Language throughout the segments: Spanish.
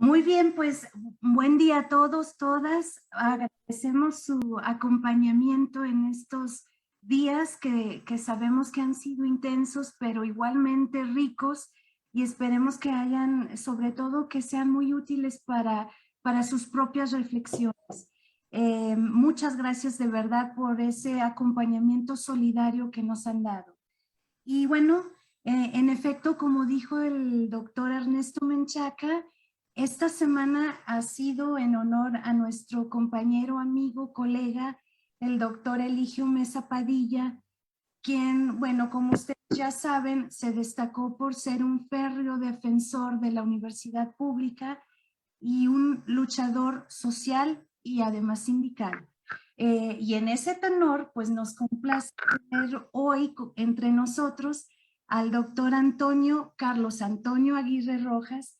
Muy bien, pues buen día a todos, todas. Agradecemos su acompañamiento en estos días que sabemos que han sido intensos, pero igualmente ricos, y esperemos que hayan, sobre todo, que sean muy útiles para sus propias reflexiones. Muchas gracias de verdad por ese acompañamiento solidario que nos han dado. Y bueno, en efecto, como dijo el doctor Ernesto Menchaca, esta semana ha sido en honor a nuestro compañero, amigo, colega, el doctor Eligio Mesa Padilla, quien, bueno, como ustedes ya saben, se destacó por ser un férreo defensor de la universidad pública y un luchador social y además sindical. Y en ese tenor, pues nos complace tener hoy entre nosotros al doctor Carlos Antonio Aguirre Rojas,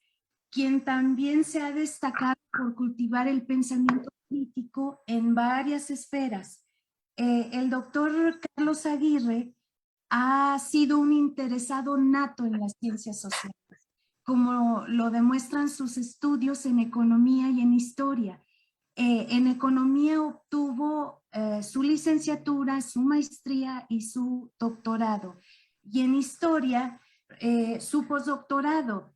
quien también se ha destacado por cultivar el pensamiento crítico en varias esferas. El doctor Carlos Aguirre ha sido un interesado nato en las ciencias sociales, como lo demuestran sus estudios en economía y en historia. En economía obtuvo su licenciatura, su maestría y su doctorado. Y en historia, su postdoctorado,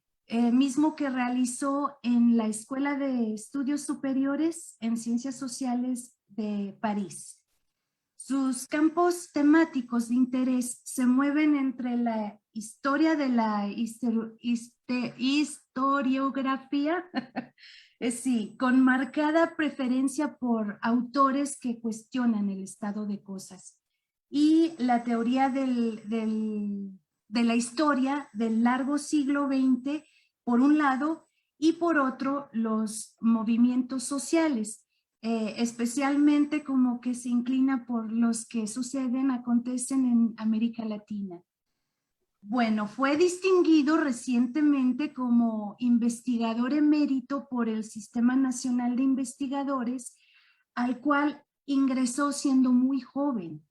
mismo que realizó en la Escuela de Estudios Superiores en Ciencias Sociales de París. Sus campos temáticos de interés se mueven entre la historia de la historiografía, sí, con marcada preferencia por autores que cuestionan el estado de cosas, y la teoría de la historia del largo siglo XX, por un lado, y por otro, los movimientos sociales, especialmente como que se inclina por los que acontecen en América Latina. Bueno, fue distinguido recientemente como investigador emérito por el Sistema Nacional de Investigadores, al cual ingresó siendo muy joven.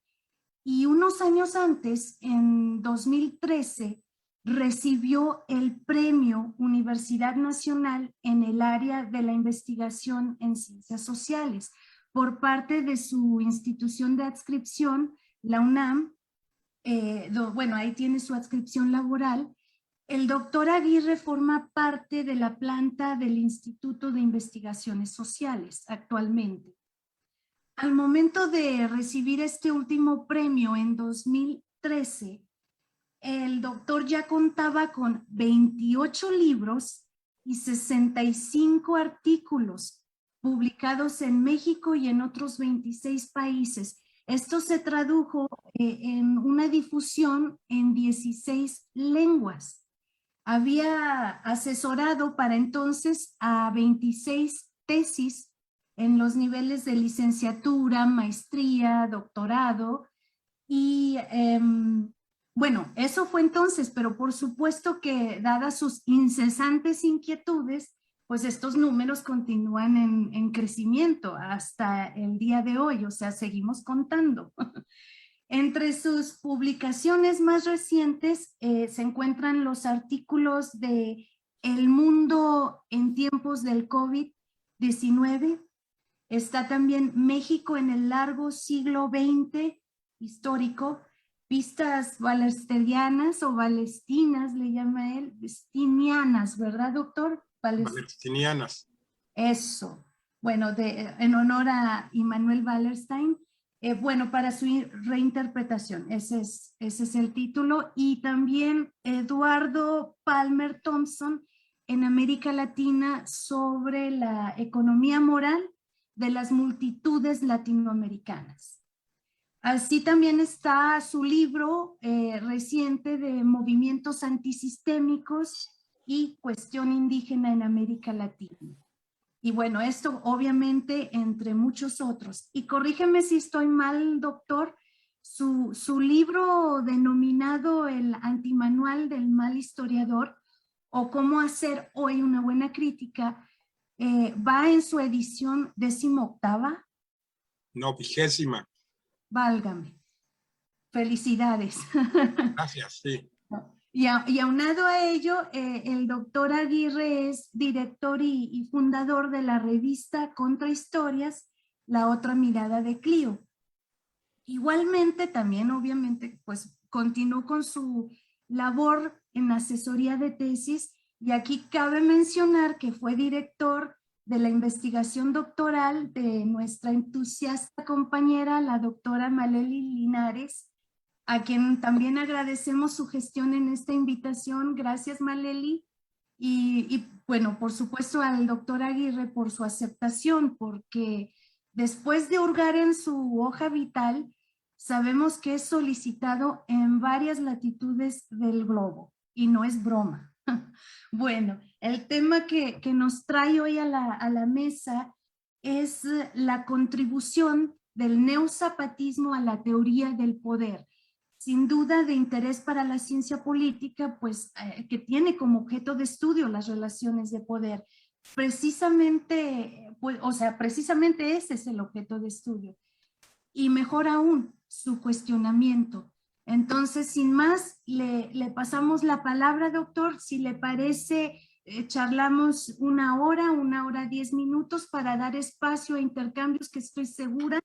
Y unos años antes, en 2013, recibió el Premio Universidad Nacional en el área de la investigación en ciencias sociales por parte de su institución de adscripción, la UNAM. Bueno, ahí tiene su adscripción laboral. El doctor Aguirre forma parte de la planta del Instituto de Investigaciones Sociales actualmente. Al momento de recibir este último premio en 2013, el doctor ya contaba con 28 libros y 65 artículos publicados en México y en otros 26 países. Esto se tradujo en una difusión en 16 lenguas. Había asesorado para entonces a 26 tesis en los niveles de licenciatura, maestría, doctorado, y bueno, eso fue entonces, pero por supuesto que dadas sus incesantes inquietudes, pues estos números continúan en crecimiento hasta el día de hoy, o sea, seguimos contando. Entre sus publicaciones más recientes se encuentran los artículos de El mundo en tiempos del COVID-19. Está también México en el largo siglo XX histórico, pistas balesterianas o balestinas, le llama él, balestinianas, ¿verdad, doctor? Balestinianas. Eso. Bueno, en honor a Immanuel Wallerstein. Bueno, para su reinterpretación, ese es el título. Y también Eduardo Palmer Thompson en América Latina sobre la economía moral de las multitudes latinoamericanas. Así también está su libro reciente de movimientos antisistémicos y cuestión indígena en América Latina. Y bueno, esto obviamente entre muchos otros. Y corrígeme si estoy mal, doctor, su libro denominado El Antimanual del Mal Historiador, o Cómo hacer hoy una buena crítica, va en su edición 18ª. No, 20ª. Válgame. Felicidades. Gracias, sí. Y aunado a ello, el doctor Aguirre es director y fundador de la revista Contrahistorias, La Otra Mirada de Clio. Igualmente, también obviamente, pues continuó con su labor en asesoría de tesis, y aquí cabe mencionar que fue director de la investigación doctoral de nuestra entusiasta compañera, la doctora Maleli Linares, a quien también agradecemos su gestión en esta invitación. Gracias, Maleli. Y bueno, por supuesto al doctor Aguirre por su aceptación, porque después de hurgar en su hoja vital, sabemos que es solicitado en varias latitudes del globo, y no es broma. Bueno, el tema que nos trae hoy a la mesa es la contribución del neozapatismo a la teoría del poder. Sin duda de interés para la ciencia política, pues que tiene como objeto de estudio las relaciones de poder. Precisamente, pues, o sea, precisamente ese es el objeto de estudio. Y mejor aún, su cuestionamiento. Entonces, sin más, le pasamos la palabra, doctor. Si le parece, charlamos 1 hora, 10 minutos para dar espacio a intercambios que estoy segura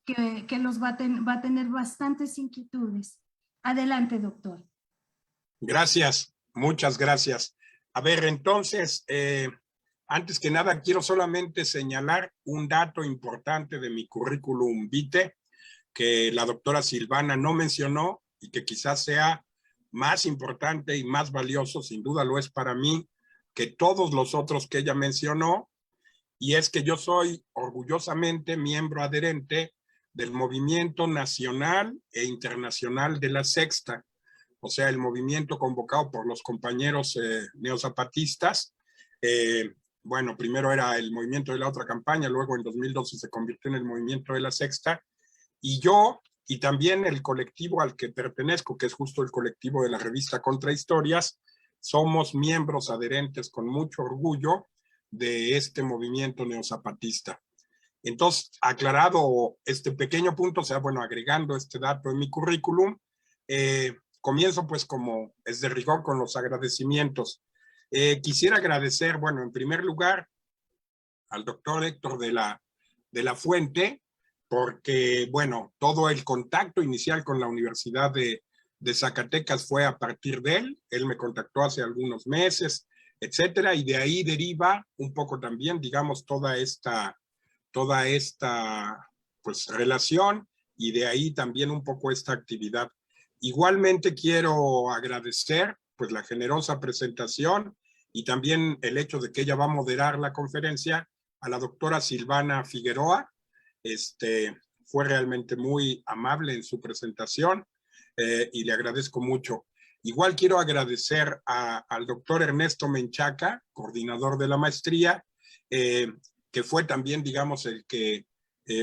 que los va a tener bastantes inquietudes. Adelante, doctor. Gracias, muchas gracias. A ver, entonces, antes que nada, quiero solamente señalar un dato importante de mi currículum vitae que la doctora Silvana no mencionó y que quizás sea más importante y más valioso, sin duda lo es para mí, que todos los otros que ella mencionó, y es que yo soy orgullosamente miembro adherente del movimiento nacional e internacional de la Sexta, o sea, el movimiento convocado por los compañeros neozapatistas. Bueno, primero era el movimiento de la otra campaña, luego en 2012 se convirtió en el movimiento de la Sexta, y yo, y también el colectivo al que pertenezco, que es justo el colectivo de la revista Contrahistorias, somos miembros adherentes con mucho orgullo de este movimiento neozapatista. Entonces, aclarado este pequeño punto, o sea, bueno, agregando este dato en mi currículum, comienzo pues como es de rigor con los agradecimientos. Quisiera agradecer, bueno, en primer lugar, al doctor Héctor de la Fuente, porque, bueno, todo el contacto inicial con la Universidad de Zacatecas fue a partir de él. Él me contactó hace algunos meses, etcétera, y de ahí deriva un poco también, digamos, toda esta pues relación, y de ahí también un poco esta actividad. Igualmente quiero agradecer pues la generosa presentación y también el hecho de que ella va a moderar la conferencia a la doctora Silvana Figueroa. Fue realmente muy amable en su presentación y le agradezco mucho. Igual quiero agradecer al doctor Ernesto Menchaca, coordinador de la maestría, que fue también, digamos, el que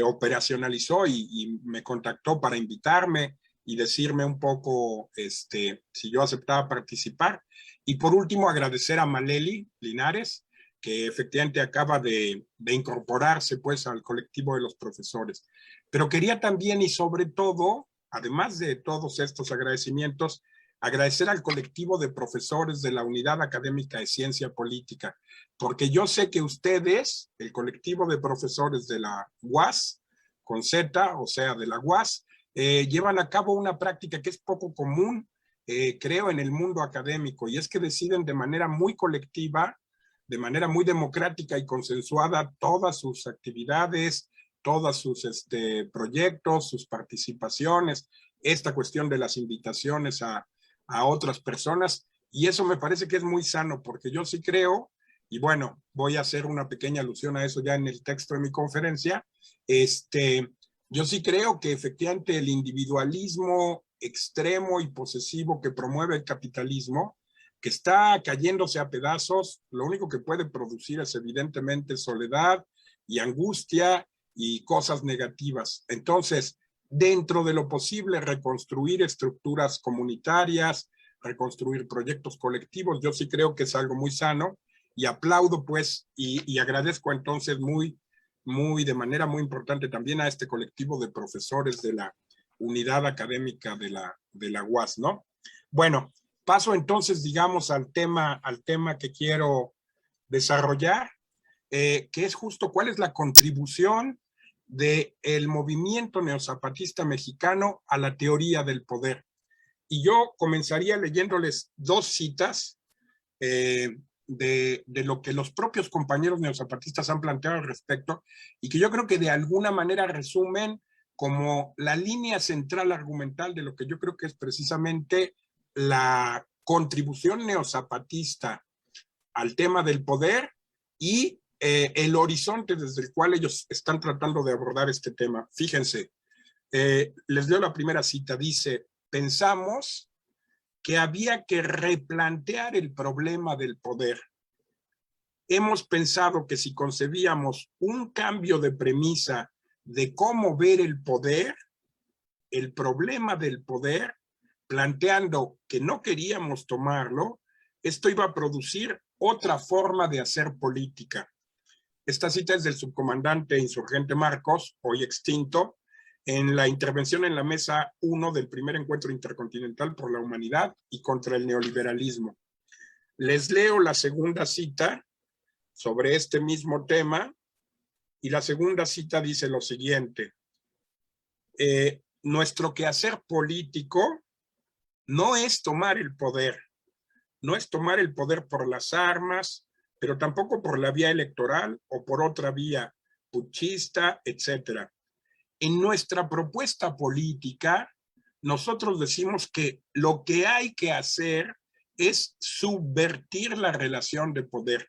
operacionalizó y me contactó para invitarme y decirme un poco si yo aceptaba participar. Y por último, agradecer a Maleli Linares, que efectivamente acaba de incorporarse pues al colectivo de los profesores. Pero quería también y sobre todo, además de todos estos agradecimientos, agradecer al colectivo de profesores de la Unidad Académica de Ciencia Política, porque yo sé que ustedes, el colectivo de profesores de la UAS, con Z, o sea, de la UAS, llevan a cabo una práctica que es poco común, creo, en el mundo académico, y es que deciden de manera muy colectiva, de manera muy democrática y consensuada todas sus actividades, todos sus proyectos, sus participaciones, esta cuestión de las invitaciones a otras personas, y eso me parece que es muy sano, porque yo sí creo, y bueno, voy a hacer una pequeña alusión a eso ya en el texto de mi conferencia, yo sí creo que efectivamente el individualismo extremo y posesivo que promueve el capitalismo, que está cayéndose a pedazos, lo único que puede producir es evidentemente soledad y angustia y cosas negativas. Entonces, dentro de lo posible, reconstruir estructuras comunitarias, reconstruir proyectos colectivos, yo sí creo que es algo muy sano, y aplaudo pues y agradezco entonces de manera muy importante también a este colectivo de profesores de la Unidad Académica de la UAS, ¿no? Bueno, Paso entonces, digamos, al tema que quiero desarrollar, que es justo cuál es la contribución del movimiento neozapatista mexicano a la teoría del poder. Y yo comenzaría leyéndoles dos citas de lo que los propios compañeros neozapatistas han planteado al respecto, y que yo creo que de alguna manera resumen como la línea central argumental de lo que yo creo que es precisamente la contribución neozapatista al tema del poder y el horizonte desde el cual ellos están tratando de abordar este tema. Fíjense, les leo la primera cita, dice: pensamos que había que replantear el problema del poder. Hemos pensado que si concebíamos un cambio de premisa de cómo ver el poder, el problema del poder, planteando que no queríamos tomarlo, esto iba a producir otra forma de hacer política. Esta cita es del subcomandante insurgente Marcos, hoy extinto, en la intervención en la mesa 1 del primer encuentro intercontinental por la humanidad y contra el neoliberalismo. Les leo la segunda cita sobre este mismo tema, y la segunda cita dice lo siguiente: nuestro quehacer político no es tomar el poder, no es tomar el poder por las armas, pero tampoco por la vía electoral o por otra vía putschista, etcétera. En nuestra propuesta política, nosotros decimos que lo que hay que hacer es subvertir la relación de poder.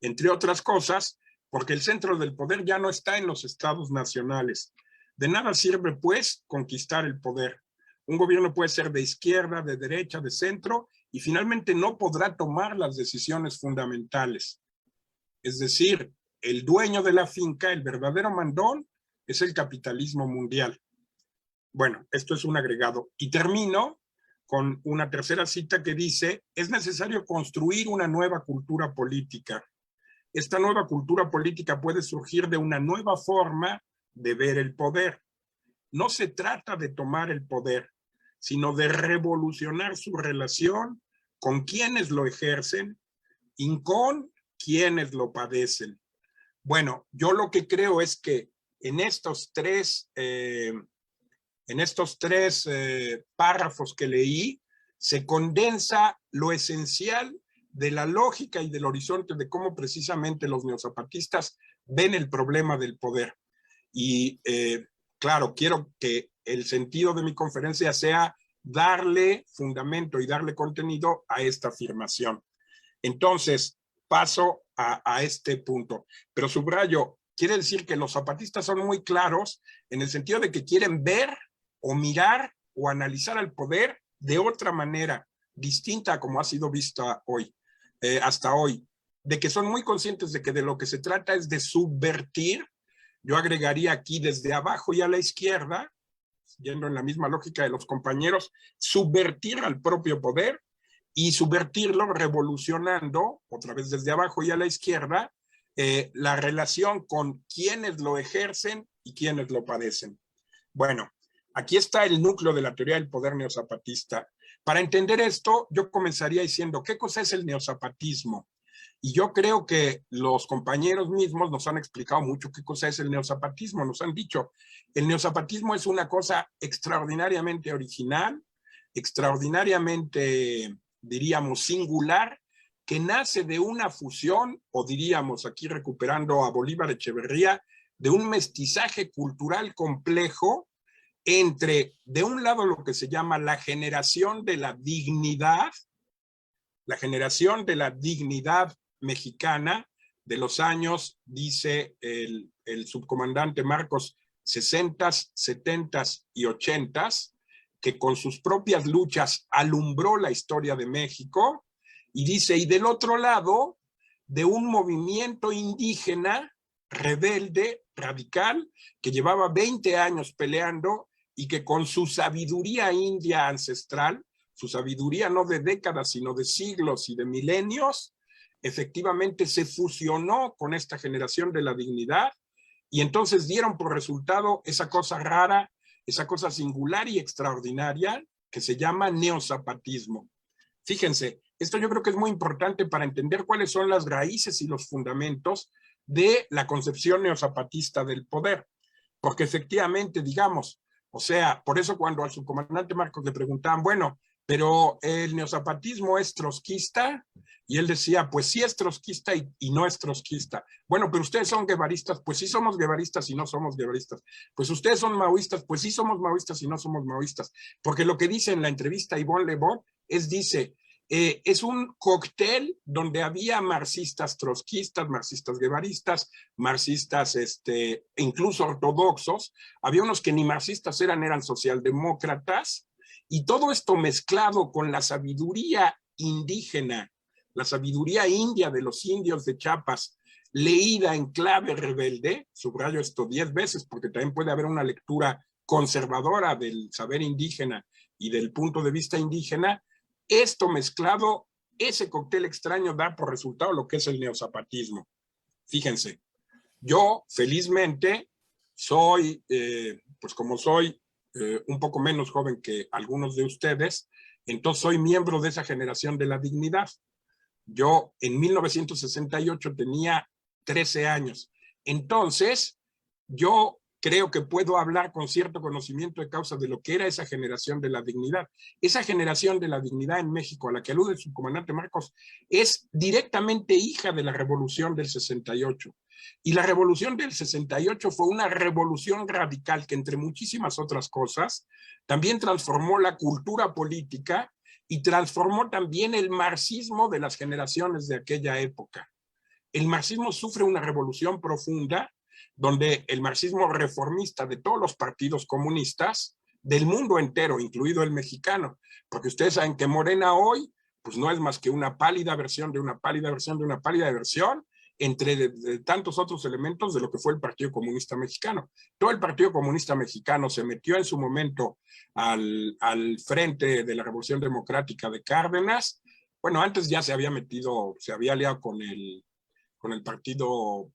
Entre otras cosas, porque el centro del poder ya no está en los estados nacionales. De nada sirve, pues, conquistar el poder. Un gobierno puede ser de izquierda, de derecha, de centro, y finalmente no podrá tomar las decisiones fundamentales. Es decir, el dueño de la finca, el verdadero mandón, es el capitalismo mundial. Bueno, esto es un agregado. Y termino con una tercera cita que dice: es necesario construir una nueva cultura política. Esta nueva cultura política puede surgir de una nueva forma de ver el poder. No se trata de tomar el poder, sino de revolucionar su relación con quienes lo ejercen y con quienes lo padecen. Bueno, yo lo que creo es que en estos tres párrafos que leí se condensa lo esencial de la lógica y del horizonte de cómo precisamente los neozapatistas ven el problema del poder. Y claro, quiero que el sentido de mi conferencia sea darle fundamento y darle contenido a esta afirmación. Entonces, paso a este punto. Pero subrayo, quiere decir que los zapatistas son muy claros en el sentido de que quieren ver o mirar o analizar al poder de otra manera, distinta a como ha sido vista hoy, hasta hoy. De que son muy conscientes de que de lo que se trata es de subvertir. Yo agregaría aquí desde abajo y a la izquierda, yendo en la misma lógica de los compañeros, subvertir al propio poder y subvertirlo revolucionando, otra vez desde abajo y a la izquierda, la relación con quienes lo ejercen y quienes lo padecen. Bueno, aquí está el núcleo de la teoría del poder neozapatista. Para entender esto, yo comenzaría diciendo, ¿qué cosa es el neozapatismo? Y yo creo que los compañeros mismos nos han explicado mucho qué cosa es el neozapatismo. Nos han dicho, el neozapatismo es una cosa extraordinariamente original, extraordinariamente, diríamos, singular, que nace de una fusión, o diríamos, aquí recuperando a Bolívar Echeverría, de un mestizaje cultural complejo entre, de un lado, lo que se llama la generación de la dignidad mexicana de los años, dice el subcomandante Marcos, 60s, 70s y 80s, que con sus propias luchas alumbró la historia de México, y dice, y del otro lado, de un movimiento indígena rebelde, radical, que llevaba 20 años peleando y que con su sabiduría india ancestral, su sabiduría no de décadas, sino de siglos y de milenios, efectivamente se fusionó con esta generación de la dignidad, y entonces dieron por resultado esa cosa rara, esa cosa singular y extraordinaria que se llama neozapatismo. Fíjense, esto yo creo que es muy importante para entender cuáles son las raíces y los fundamentos de la concepción neozapatista del poder. Porque efectivamente, digamos, o sea, por eso cuando al subcomandante Marcos le preguntaban, bueno, pero el neozapatismo es trotskista, y él decía, pues sí es trotskista y no es trotskista. Bueno, pero ustedes son guevaristas, pues sí somos guevaristas y no somos guevaristas. Pues ustedes son maoístas, pues sí somos maoístas y no somos maoístas. Porque lo que dice en la entrevista Yvonne Le Bon dice, es un cóctel donde había marxistas trotskistas, marxistas guevaristas, marxistas incluso ortodoxos, había unos que ni marxistas eran socialdemócratas, y todo esto mezclado con la sabiduría indígena, la sabiduría india de los indios de Chiapas, leída en clave rebelde, subrayo esto 10 veces porque también puede haber una lectura conservadora del saber indígena y del punto de vista indígena, esto mezclado, ese cóctel extraño da por resultado lo que es el neozapatismo. Fíjense, yo felizmente soy, pues como soy un poco menos joven que algunos de ustedes, entonces soy miembro de esa generación de la dignidad. Yo en 1968 tenía 13 años. Entonces, yo creo que puedo hablar con cierto conocimiento de causa de lo que era esa generación de la dignidad. Esa generación de la dignidad en México, a la que alude el subcomandante Marcos, es directamente hija de la revolución del 68. Y la revolución del 68 fue una revolución radical que, entre muchísimas otras cosas, también transformó la cultura política y transformó también el marxismo de las generaciones de aquella época. El marxismo sufre una revolución profunda donde el marxismo reformista de todos los partidos comunistas del mundo entero, incluido el mexicano, porque ustedes saben que Morena hoy pues no es más que una pálida versión de una pálida versión de una pálida versión entre de tantos otros elementos de lo que fue el Partido Comunista Mexicano. Todo el Partido Comunista Mexicano se metió en su momento al frente de la Revolución Democrática de Cárdenas. Bueno, antes ya se había metido, se había aliado con el partido,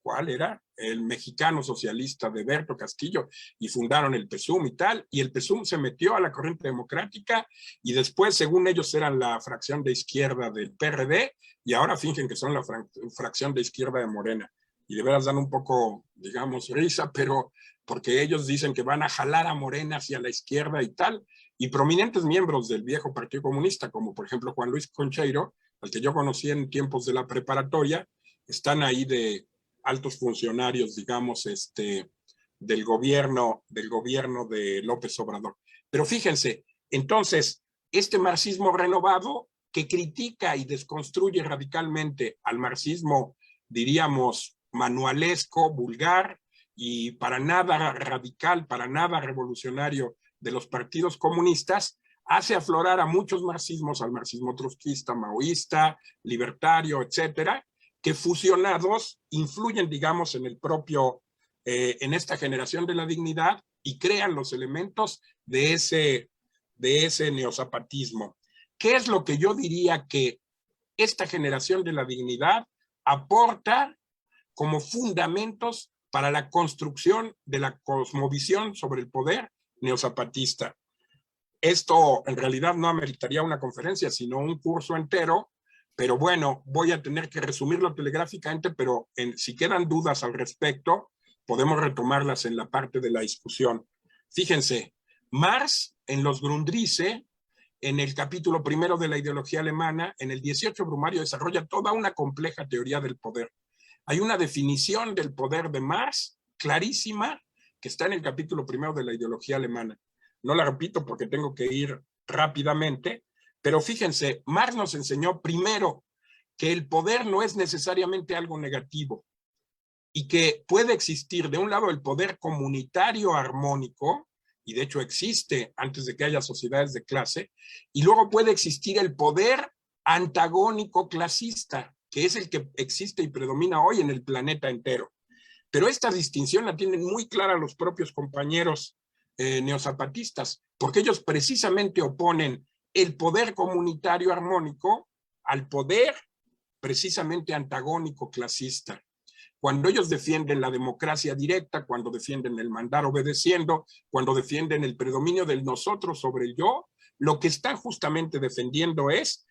¿cuál era? El Mexicano Socialista de Berto Castillo, y fundaron el PSUM y tal, y el PSUM se metió a la corriente democrática, y después, según ellos, eran la fracción de izquierda del PRD, y ahora fingen que son la fracción de izquierda de Morena, y de veras dan un poco, digamos, risa, pero porque ellos dicen que van a jalar a Morena hacia la izquierda y tal, y prominentes miembros del viejo Partido Comunista, como por ejemplo Juan Luis Concheiro, al que yo conocí en tiempos de la preparatoria, están ahí de altos funcionarios, digamos, del gobierno de López Obrador. Pero fíjense, entonces, este marxismo renovado que critica y desconstruye radicalmente al marxismo, diríamos, manualesco, vulgar y para nada radical, para nada revolucionario de los partidos comunistas, hace aflorar a muchos marxismos, al marxismo trotskista, maoísta, libertario, etcétera, que fusionados influyen, digamos, en el propio, en esta generación de la dignidad y crean los elementos de ese neozapatismo. ¿Qué es lo que yo diría que esta generación de la dignidad aporta como fundamentos para la construcción de la cosmovisión sobre el poder neozapatista? Esto en realidad no ameritaría una conferencia, sino un curso entero, pero bueno, voy a tener que resumirlo telegráficamente, pero si quedan dudas al respecto, podemos retomarlas en la parte de la discusión. Fíjense, Marx en los Grundrisse, en el capítulo primero de la ideología alemana, en el 18 Brumario, desarrolla toda una compleja teoría del poder. Hay una definición del poder de Marx clarísima que está en el capítulo primero de la ideología alemana. No la repito porque tengo que ir rápidamente, pero fíjense, Marx nos enseñó primero que el poder no es necesariamente algo negativo y que puede existir de un lado el poder comunitario armónico, y de hecho existe antes de que haya sociedades de clase, y luego puede existir el poder antagónico clasista, que es el que existe y predomina hoy en el planeta entero. Pero esta distinción la tienen muy clara los propios compañeros neozapatistas, porque ellos precisamente oponen el poder comunitario armónico al poder precisamente antagónico clasista. Cuando ellos defienden la democracia directa, cuando defienden el mandar obedeciendo, cuando defienden el predominio del nosotros sobre el yo, lo que está justamente defendiendo es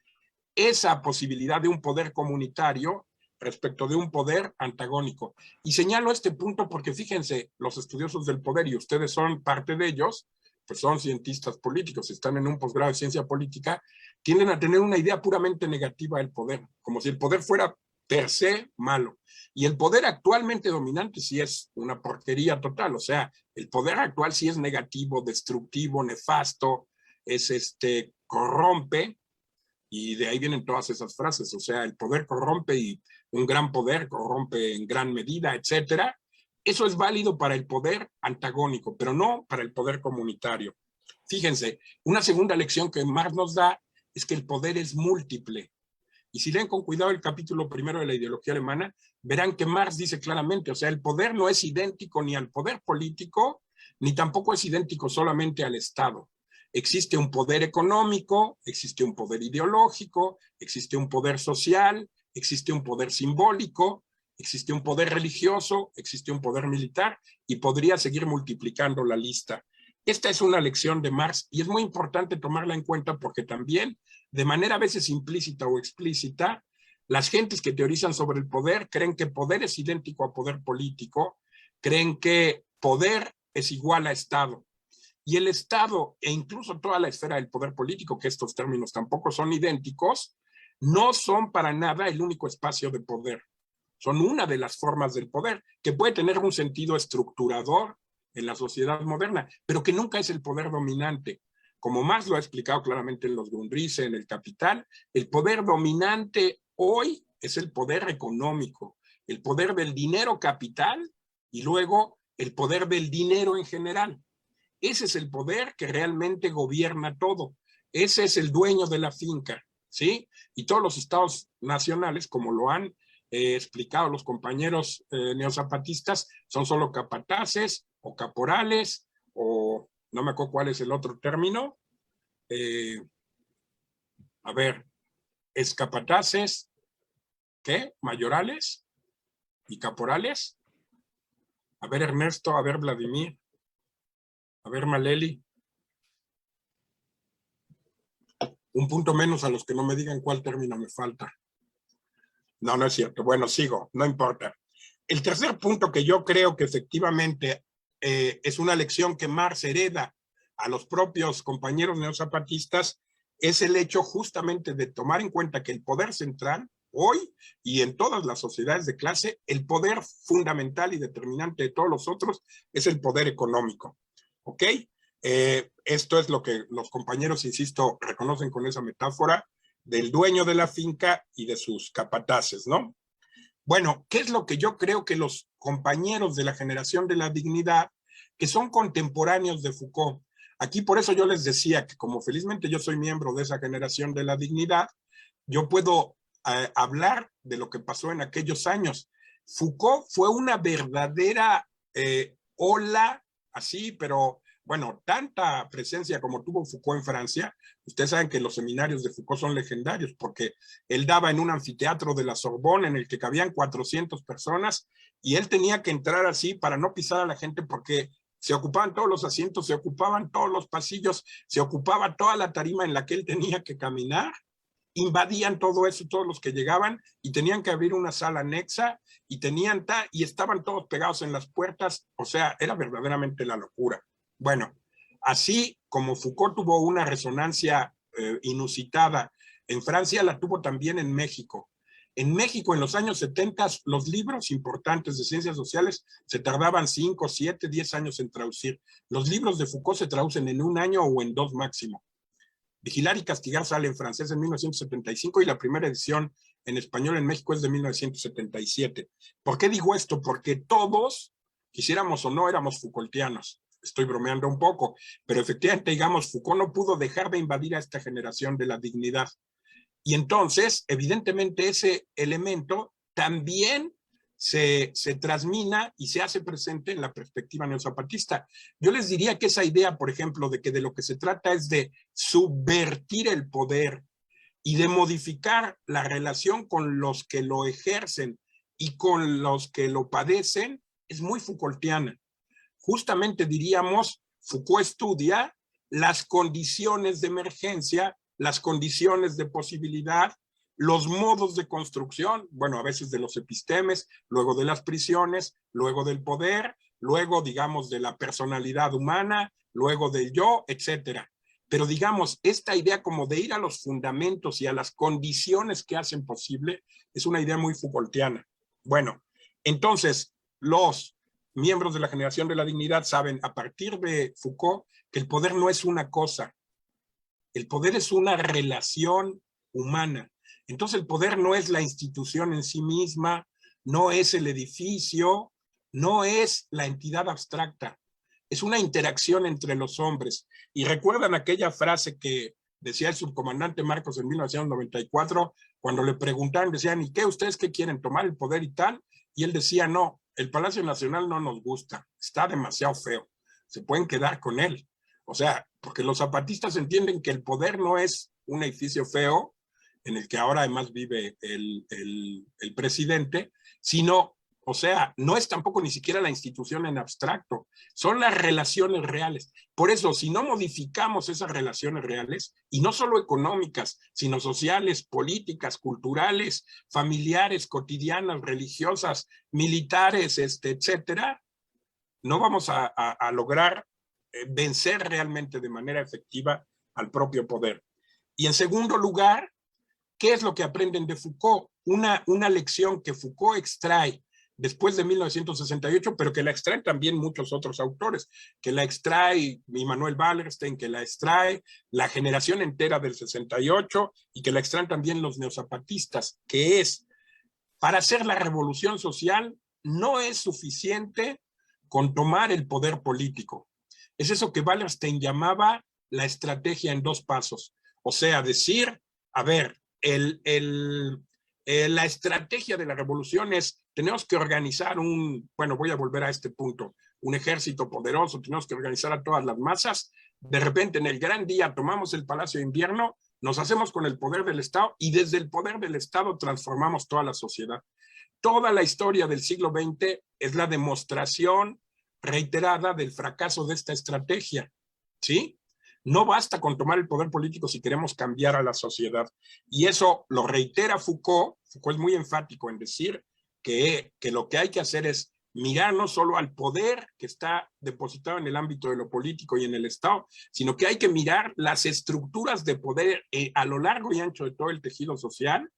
esa posibilidad de un poder comunitario respecto de un poder antagónico. Y señalo este punto porque fíjense, los estudiosos del poder, y ustedes son parte de ellos, pues son cientistas políticos, están en un posgrado de ciencia política, tienden a tener una idea puramente negativa del poder, como si el poder fuera per se malo. Y el poder actualmente dominante sí es una porquería total, o sea, el poder actual sí es negativo, destructivo, nefasto, corrompe, y de ahí vienen todas esas frases, o sea, el poder corrompe y un gran poder corrompe en gran medida, etcétera. Eso es válido para el poder antagónico, pero no para el poder comunitario. Fíjense, una segunda lección que Marx nos da es que el poder es múltiple. Y si leen con cuidado el capítulo primero de la ideología alemana, verán que Marx dice claramente, o sea, el poder no es idéntico ni al poder político, ni tampoco es idéntico solamente al Estado. Existe un poder económico, existe un poder ideológico, existe un poder social, existe un poder simbólico, existe un poder religioso, existe un poder militar, y podría seguir multiplicando la lista. Esta es una lección de Marx y es muy importante tomarla en cuenta porque también, de manera a veces implícita o explícita, las gentes que teorizan sobre el poder creen que poder es idéntico a poder político, creen que poder es igual a Estado. Y el Estado e incluso toda la esfera del poder político, que estos términos tampoco son idénticos, no son para nada el único espacio de poder. Son una de las formas del poder, que puede tener un sentido estructurador en la sociedad moderna, pero que nunca es el poder dominante. Como Marx lo ha explicado claramente en los Grundrisse, en el Capital, el poder dominante hoy es el poder económico, el poder del dinero capital y luego el poder del dinero en general. Ese es el poder que realmente gobierna todo. Ese es el dueño de la finca, ¿sí? Y todos los estados nacionales, como lo han explicado los compañeros neozapatistas, son solo capataces o caporales o no me acuerdo cuál es el otro término. A ver, es capataces, ¿qué? Mayorales y caporales. A ver, Ernesto, a ver, Vladimir. A ver, Maleli. Un punto menos a los que no me digan cuál término me falta. No, no es cierto. Bueno, sigo, no importa. El tercer punto que yo creo que efectivamente es una lección que Marx hereda a los propios compañeros neozapatistas es el hecho justamente de tomar en cuenta que el poder central hoy y en todas las sociedades de clase, el poder fundamental y determinante de todos los otros es el poder económico. ¿Ok? Esto es lo que los compañeros, insisto, reconocen con esa metáfora del dueño de la finca y de sus capataces, ¿no? Bueno, ¿qué es lo que yo creo que los compañeros de la generación de la dignidad, que son contemporáneos de Foucault, aquí por eso yo les decía que como felizmente yo soy miembro de esa generación de la dignidad, yo puedo hablar de lo que pasó en aquellos años. Foucault fue una verdadera ola, así, pero bueno, tanta presencia como tuvo Foucault en Francia. Ustedes saben que los seminarios de Foucault son legendarios porque él daba en un anfiteatro de la Sorbonne en el que cabían 400 personas y él tenía que entrar así para no pisar a la gente porque se ocupaban todos los asientos, se ocupaban todos los pasillos, se ocupaba toda la tarima en la que él tenía que caminar, invadían todo eso, todos los que llegaban y tenían que abrir una sala anexa y y estaban todos pegados en las puertas, o sea, era verdaderamente la locura. Bueno, así como Foucault tuvo una resonancia inusitada en Francia, la tuvo también en México. En México, en los años 70, los libros importantes de ciencias sociales se tardaban 5, 7, 10 años en traducir. Los libros de Foucault se traducen en 1 año o en 2 máximo. Vigilar y castigar sale en francés en 1975 y la primera edición en español en México es de 1977. ¿Por qué digo esto? Porque todos, quisiéramos o no, éramos Foucaultianos. Estoy bromeando un poco, pero efectivamente, digamos, Foucault no pudo dejar de invadir a esta generación de la dignidad. Y entonces, evidentemente, ese elemento también se transmina y se hace presente en la perspectiva neozapatista. Yo les diría que esa idea, por ejemplo, de que de lo que se trata es de subvertir el poder y de modificar la relación con los que lo ejercen y con los que lo padecen, es muy Foucaultiana. Justamente diríamos, Foucault estudia las condiciones de emergencia, las condiciones de posibilidad, los modos de construcción, bueno, a veces de los epistemes, luego de las prisiones, luego del poder, luego, digamos, de la personalidad humana, luego del yo, etcétera. Pero, digamos, esta idea como de ir a los fundamentos y a las condiciones que hacen posible es una idea muy Foucaultiana. Bueno, entonces, los miembros de la generación de la dignidad saben, a partir de Foucault, que el poder no es una cosa, el poder es una relación humana. Entonces el poder no es la institución en sí misma, no es el edificio, no es la entidad abstracta, es una interacción entre los hombres. Y recuerdan aquella frase que decía el subcomandante Marcos en 1994, cuando le preguntaron, decían, ¿y qué ustedes qué quieren, tomar el poder y tal? Y él decía, no, el Palacio Nacional no nos gusta, está demasiado feo, se pueden quedar con él. O sea, porque los zapatistas entienden que el poder no es un edificio feo, en el que ahora además vive el presidente, sino, o sea, no es tampoco ni siquiera la institución en abstracto, son las relaciones reales. Por eso, si no modificamos esas relaciones reales, y no solo económicas, sino sociales, políticas, culturales, familiares, cotidianas, religiosas, militares, etcétera, no vamos a lograr vencer realmente de manera efectiva al propio poder. Y en segundo lugar, ¿qué es lo que aprenden de Foucault? Una lección que Foucault extrae después de 1968, pero que la extraen también muchos otros autores, que la extrae Immanuel Wallerstein, que la extrae la generación entera del 68 y que la extraen también los neozapatistas, que es, para hacer la revolución social no es suficiente con tomar el poder político. Es eso que Wallerstein llamaba la estrategia en dos pasos. O sea, decir, a ver, la estrategia de la revolución es, tenemos que organizar voy a volver a este punto, un ejército poderoso, tenemos que organizar a todas las masas, de repente en el gran día tomamos el Palacio de Invierno, nos hacemos con el poder del Estado y desde el poder del Estado transformamos toda la sociedad. Toda la historia del siglo XX es la demostración reiterada del fracaso de esta estrategia, ¿sí? No basta con tomar el poder político si queremos cambiar a la sociedad. Y eso lo reitera Foucault. Foucault es muy enfático en decir que lo que hay que hacer es mirar no solo al poder que está depositado en el ámbito de lo político y en el Estado, sino que hay que mirar las estructuras de poder a lo largo y ancho de todo el tejido social,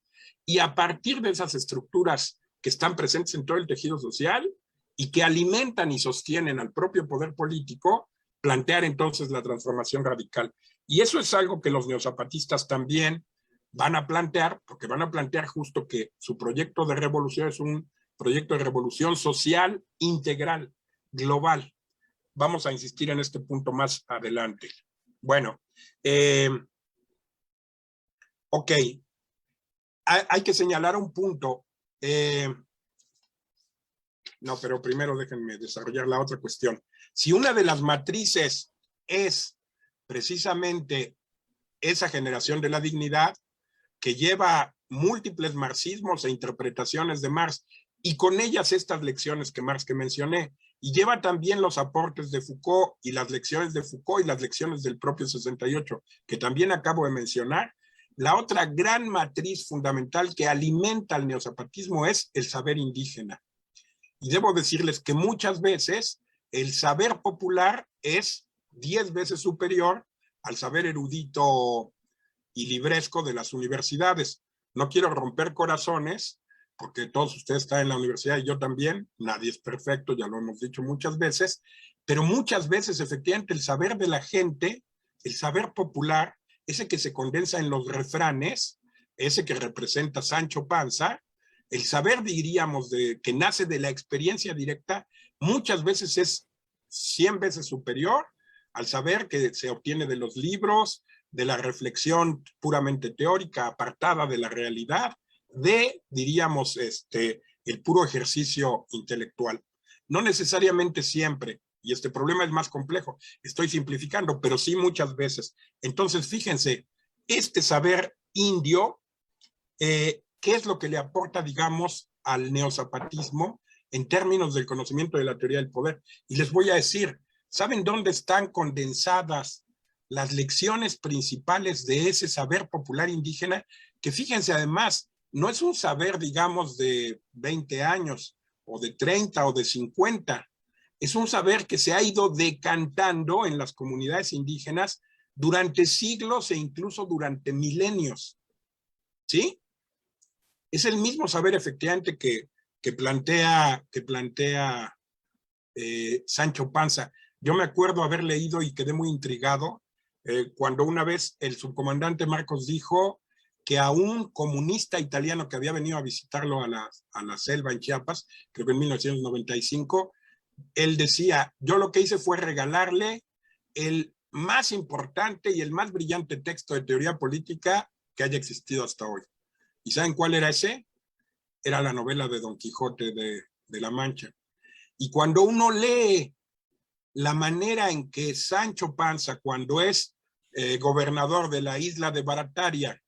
y a partir de esas estructuras que están presentes en todo el tejido social y que alimentan y sostienen al propio poder político, plantear entonces la transformación radical. Y eso es algo que los neozapatistas también van a plantear, porque van a plantear justo que su proyecto de revolución es un proyecto de revolución social integral, global. Vamos a insistir en este punto más adelante. Bueno, ok. Hay que señalar un punto. No, pero primero déjenme desarrollar la otra cuestión. Si una de las matrices es precisamente esa generación de la dignidad que lleva múltiples marxismos e interpretaciones de Marx, y con ellas estas lecciones que mencioné, y lleva también los aportes de Foucault y las lecciones de Foucault y las lecciones del propio 68, que también acabo de mencionar, la otra gran matriz fundamental que alimenta al neozapatismo es el saber indígena. Y debo decirles que muchas veces el saber popular es 10 veces superior al saber erudito y libresco de las universidades. No quiero romper corazones, porque todos ustedes están en la universidad y yo también, nadie es perfecto, ya lo hemos dicho muchas veces, pero muchas veces efectivamente el saber de la gente, el saber popular, ese que se condensa en los refranes, ese que representa Sancho Panza, el saber, diríamos, que nace de la experiencia directa, muchas veces es 100 veces superior al saber que se obtiene de los libros, de la reflexión puramente teórica, apartada de la realidad, diríamos, el puro ejercicio intelectual. No necesariamente siempre, y este problema es más complejo, estoy simplificando, pero sí muchas veces. Entonces, fíjense, este saber indio, ¿qué es lo que le aporta, digamos, al neozapatismo en términos del conocimiento de la teoría del poder? Y les voy a decir, ¿saben dónde están condensadas las lecciones principales de ese saber popular indígena, que fíjense además, no es un saber, digamos, de 20 años, o de 30 o de 50, es un saber que se ha ido decantando en las comunidades indígenas durante siglos e incluso durante milenios, ¿sí? Es el mismo saber efectivamente que plantea Sancho Panza. Yo me acuerdo haber leído y quedé muy intrigado cuando una vez el subcomandante Marcos dijo que a un comunista italiano que había venido a visitarlo a la selva en Chiapas, creo que en 1995, él decía, yo lo que hice fue regalarle el más importante y el más brillante texto de teoría política que haya existido hasta hoy. ¿Y saben cuál era ese? Era la novela de Don Quijote de la Mancha. Y cuando uno lee la manera en que Sancho Panza, cuando es gobernador de la isla de Barataria,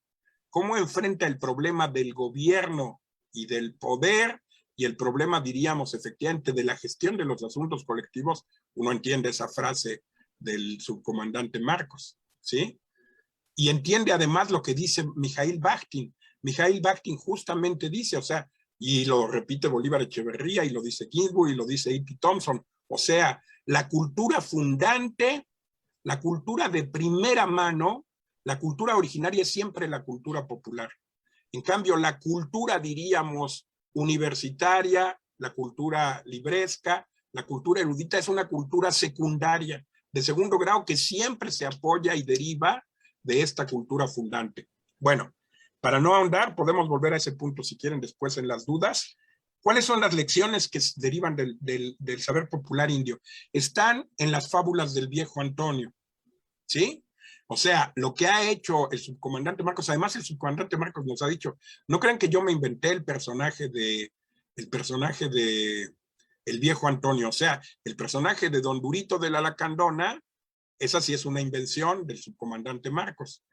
cómo enfrenta el problema del gobierno y del poder y el problema, diríamos, efectivamente, de la gestión de los asuntos colectivos, uno entiende esa frase del subcomandante Marcos, ¿sí? Y entiende además lo que dice Mijaíl Bakhtin. Mijaíl Bakhtin justamente dice, o sea, y lo repite Bolívar Echeverría, y lo dice Ginsburg, y lo dice E.T. Thompson, o sea, la cultura fundante, la cultura de primera mano, la cultura originaria es siempre la cultura popular. En cambio, la cultura, diríamos, universitaria, la cultura libresca, la cultura erudita es una cultura secundaria, de segundo grado, que siempre se apoya y deriva de esta cultura fundante. Bueno, para no ahondar, podemos volver a ese punto si quieren después en las dudas. ¿Cuáles son las lecciones que derivan del saber popular indio? Están en las fábulas del viejo Antonio, ¿sí? O sea, lo que ha hecho el subcomandante Marcos, además el subcomandante Marcos nos ha dicho, no crean que yo me inventé el personaje de el viejo Antonio, o sea, el personaje de Don Durito de la Lacandona, esa sí es una invención del subcomandante Marcos.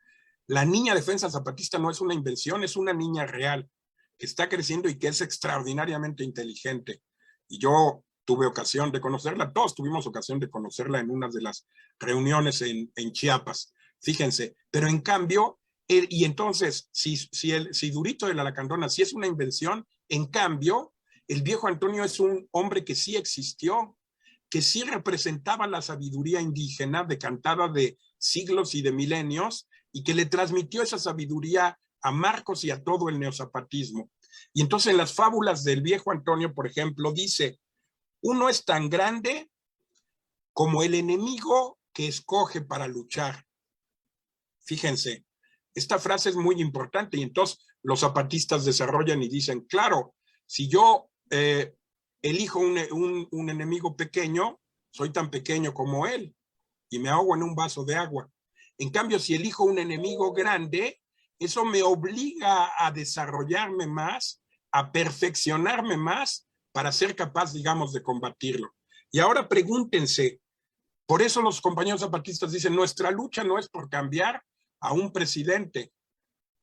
La niña defensa zapatista no es una invención, es una niña real, que está creciendo y que es extraordinariamente inteligente. Y yo tuve ocasión de conocerla, todos tuvimos ocasión de conocerla en una de las reuniones en Chiapas. Fíjense, pero en cambio, y entonces, si Durito de la Lacandona sí es una invención, en cambio, el viejo Antonio es un hombre que sí existió, que sí representaba la sabiduría indígena decantada de siglos y de milenios, y que le transmitió esa sabiduría a Marcos y a todo el neozapatismo. Y entonces en las fábulas del viejo Antonio, por ejemplo, dice, uno es tan grande como el enemigo que escoge para luchar. Fíjense, esta frase es muy importante y entonces los zapatistas desarrollan y dicen, claro, si yo elijo un enemigo pequeño, soy tan pequeño como él y me ahogo en un vaso de agua. En cambio, si elijo un enemigo grande, eso me obliga a desarrollarme más, a perfeccionarme más para ser capaz, digamos, de combatirlo. Y ahora pregúntense, por eso los compañeros zapatistas dicen, nuestra lucha no es por cambiar a un presidente,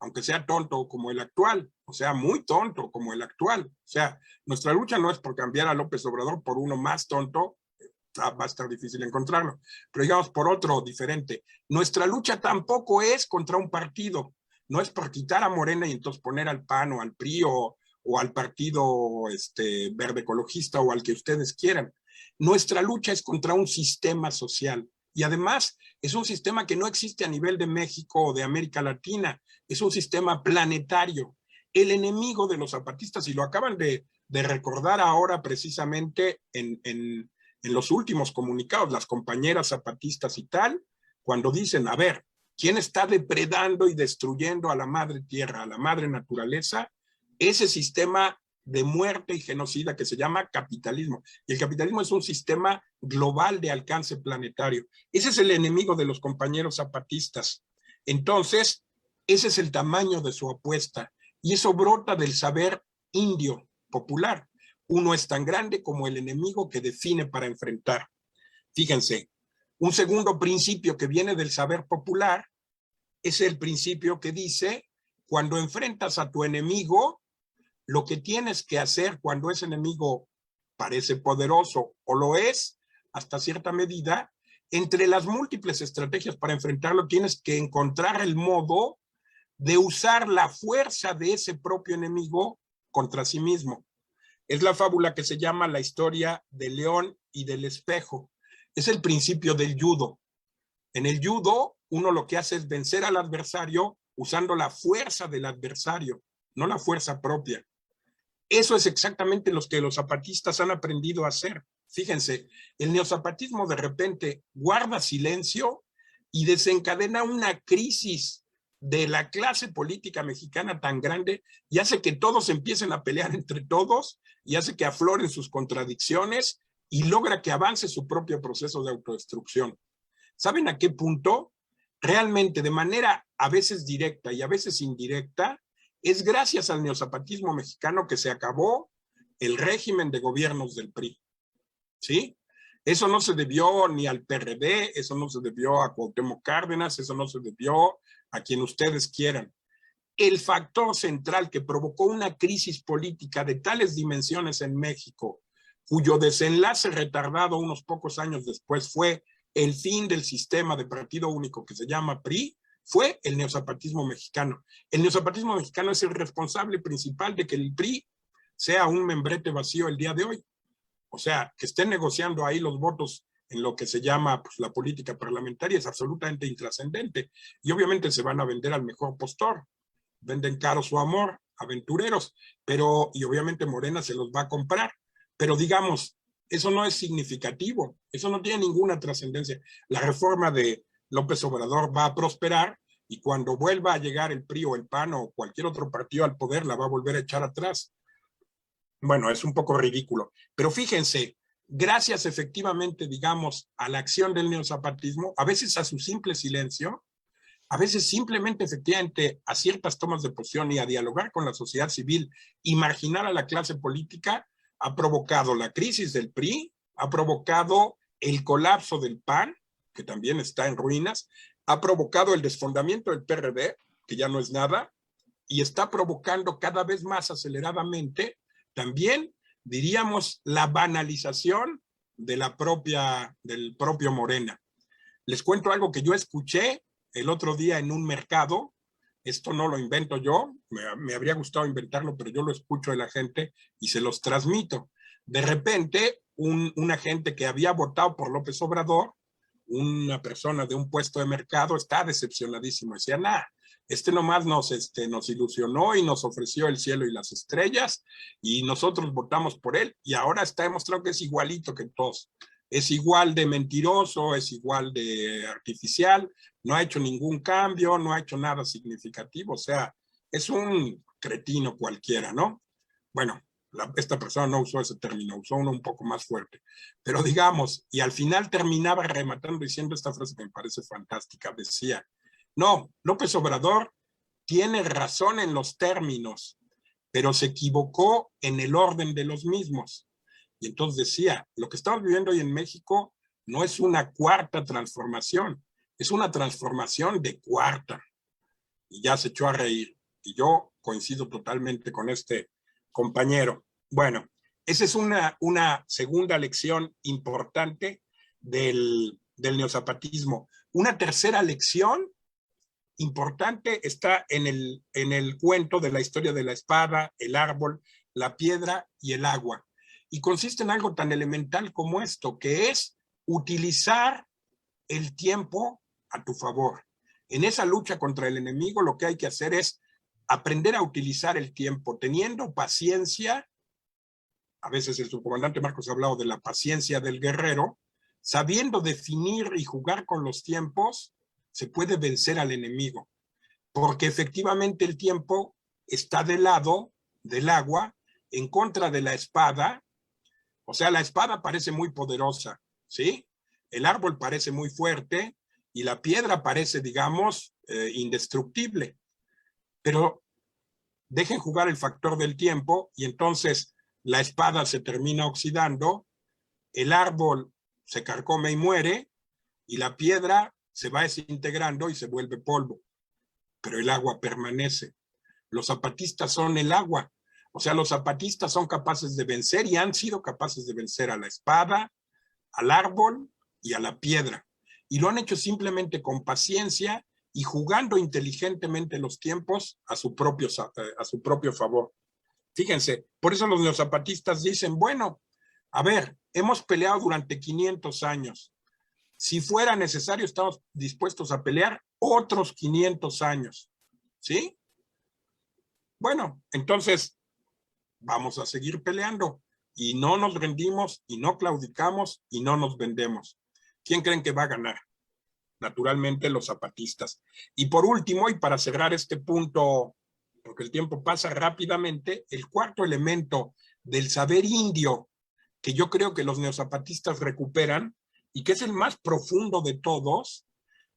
aunque sea tonto como el actual, o sea, muy tonto como el actual. O sea, nuestra lucha no es por cambiar a López Obrador por uno más tonto, va a estar difícil encontrarlo, pero digamos por otro diferente. Nuestra lucha tampoco es contra un partido, no es por quitar a Morena y entonces poner al PAN o al PRI o al partido verde ecologista o al que ustedes quieran. Nuestra lucha es contra un sistema social y además es un sistema que no existe a nivel de México o de América Latina, es un sistema planetario. El enemigo de los zapatistas, y lo acaban de recordar ahora precisamente en los últimos comunicados, las compañeras zapatistas y tal, cuando dicen, a ver, ¿quién está depredando y destruyendo a la madre tierra, a la madre naturaleza? Ese sistema de muerte y genocida que se llama capitalismo. Y el capitalismo es un sistema global de alcance planetario. Ese es el enemigo de los compañeros zapatistas. Entonces, ese es el tamaño de su apuesta. Y eso brota del saber indio popular. Uno es tan grande como el enemigo que define para enfrentar. Fíjense, un segundo principio que viene del saber popular es el principio que dice, cuando enfrentas a tu enemigo, lo que tienes que hacer cuando ese enemigo parece poderoso o lo es, hasta cierta medida, entre las múltiples estrategias para enfrentarlo, tienes que encontrar el modo de usar la fuerza de ese propio enemigo contra sí mismo. Es la fábula que se llama la historia del león y del espejo. Es el principio del judo. En el judo, uno lo que hace es vencer al adversario usando la fuerza del adversario, no la fuerza propia. Eso es exactamente lo que los zapatistas han aprendido a hacer. Fíjense, el neozapatismo de repente guarda silencio y desencadena una crisis de la clase política mexicana tan grande y hace que todos empiecen a pelear entre todos y hace que afloren sus contradicciones y logra que avance su propio proceso de autodestrucción. ¿Saben a qué punto? Realmente, de manera a veces directa y a veces indirecta, es gracias al neozapatismo mexicano que se acabó el régimen de gobiernos del PRI. ¿Sí? Eso no se debió ni al PRD, eso no se debió a Cuauhtémoc Cárdenas, eso no se debió a quien ustedes quieran. El factor central que provocó una crisis política de tales dimensiones en México, cuyo desenlace retardado unos pocos años después fue el fin del sistema de partido único que se llama PRI, fue el neozapatismo mexicano. El neozapatismo mexicano es el responsable principal de que el PRI sea un membrete vacío el día de hoy. O sea, que estén negociando ahí los votos en lo que se llama pues, la política parlamentaria es absolutamente intrascendente. Y obviamente se van a vender al mejor postor. Venden caro su amor, aventureros, pero, y obviamente Morena se los va a comprar. Pero digamos, eso no es significativo, eso no tiene ninguna trascendencia. La reforma de López Obrador va a prosperar y cuando vuelva a llegar el PRI o el PAN o cualquier otro partido al poder, la va a volver a echar atrás. Bueno, es un poco ridículo, pero fíjense, gracias efectivamente, digamos, a la acción del neozapatismo, a veces a su simple silencio, a veces simplemente efectivamente a ciertas tomas de posición y a dialogar con la sociedad civil y marginar a la clase política, ha provocado la crisis del PRI, ha provocado el colapso del PAN, que también está en ruinas, ha provocado el desfondamiento del PRD, que ya no es nada, y está provocando cada vez más aceleradamente también, diríamos, la banalización de del propio Morena. Les cuento algo que yo escuché el otro día en un mercado. Esto no lo invento yo, me habría gustado inventarlo, pero yo lo escucho de la gente y se los transmito. De repente, una gente que había votado por López Obrador, una persona de un puesto de mercado, está decepcionadísimo. Decía, nada, nomás nos ilusionó y nos ofreció el cielo y las estrellas y nosotros votamos por él y ahora está demostrado que es igualito que todos. Es igual de mentiroso, es igual de artificial, no ha hecho ningún cambio, no ha hecho nada significativo, o sea, es un cretino cualquiera, ¿no? Bueno, esta persona no usó ese término, usó uno un poco más fuerte, pero digamos, y al final terminaba rematando diciendo esta frase que me parece fantástica, decía, no, López Obrador tiene razón en los términos, pero se equivocó en el orden de los mismos. Y entonces decía, lo que estamos viviendo hoy en México no es una cuarta transformación, es una transformación de cuarta. Y ya se echó a reír. Y yo coincido totalmente con este compañero. Bueno, esa es una segunda lección importante del neozapatismo. Una tercera lección importante está en el cuento de la historia de la espada, el árbol, la piedra y el agua. Y consiste en algo tan elemental como esto, que es utilizar el tiempo a tu favor. En esa lucha contra el enemigo lo que hay que hacer es aprender a utilizar el tiempo, teniendo paciencia. A veces el subcomandante Marcos ha hablado de la paciencia del guerrero, sabiendo definir y jugar con los tiempos, se puede vencer al enemigo, porque efectivamente el tiempo está del lado del agua, en contra de la espada. O sea, la espada parece muy poderosa, ¿sí? El árbol parece muy fuerte y la piedra parece, digamos, indestructible. Pero dejen jugar el factor del tiempo y entonces la espada se termina oxidando, el árbol se carcome y muere y la piedra se va desintegrando y se vuelve polvo. Pero el agua permanece. Los zapatistas son el agua. O sea, los zapatistas son capaces de vencer y han sido capaces de vencer a la espada, al árbol y a la piedra. y lo han hecho simplemente con paciencia y jugando inteligentemente los tiempos a su propio favor. Fíjense, por eso los neozapatistas dicen, bueno, a ver, hemos peleado durante 500 años. Si fuera necesario, estamos dispuestos a pelear otros 500 años. ¿Sí? Bueno, entonces vamos a seguir peleando y no nos rendimos y no claudicamos y no nos vendemos. ¿Quién creen que va a ganar? Naturalmente los zapatistas. Y por último, y para cerrar este punto, porque el tiempo pasa rápidamente, el cuarto elemento del saber indio que yo creo que los neozapatistas recuperan y que es el más profundo de todos,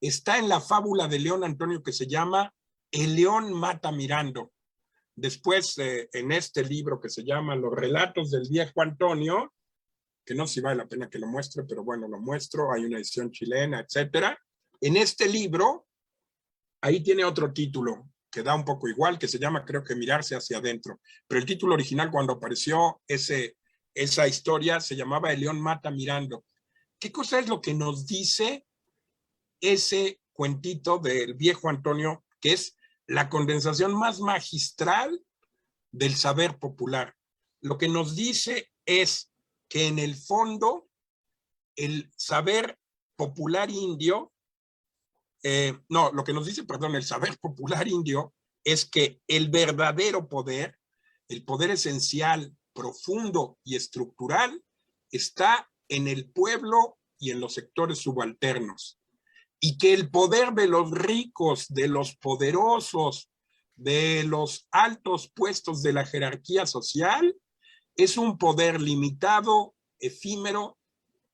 está en la fábula de León Antonio que se llama El león mata mirando. Después, en este libro que se llama Los relatos del viejo Antonio, que no sé si vale la pena que lo muestre, pero bueno, lo muestro, hay una edición chilena, etcétera. En este libro, ahí tiene otro título que da un poco igual, que se llama, creo que Mirarse hacia adentro. Pero el título original, cuando apareció esa historia, se llamaba El león mata mirando. ¿Qué cosa es lo que nos dice ese cuentito del viejo Antonio, que es la condensación más magistral del saber popular? Lo que nos dice es que en el fondo el saber popular indio, lo que nos dice, perdón, el saber popular indio es que el verdadero poder, el poder esencial, profundo y estructural, está en el pueblo y en los sectores subalternos. Y que el poder de los ricos, de los poderosos, de los altos puestos de la jerarquía social, es un poder limitado, efímero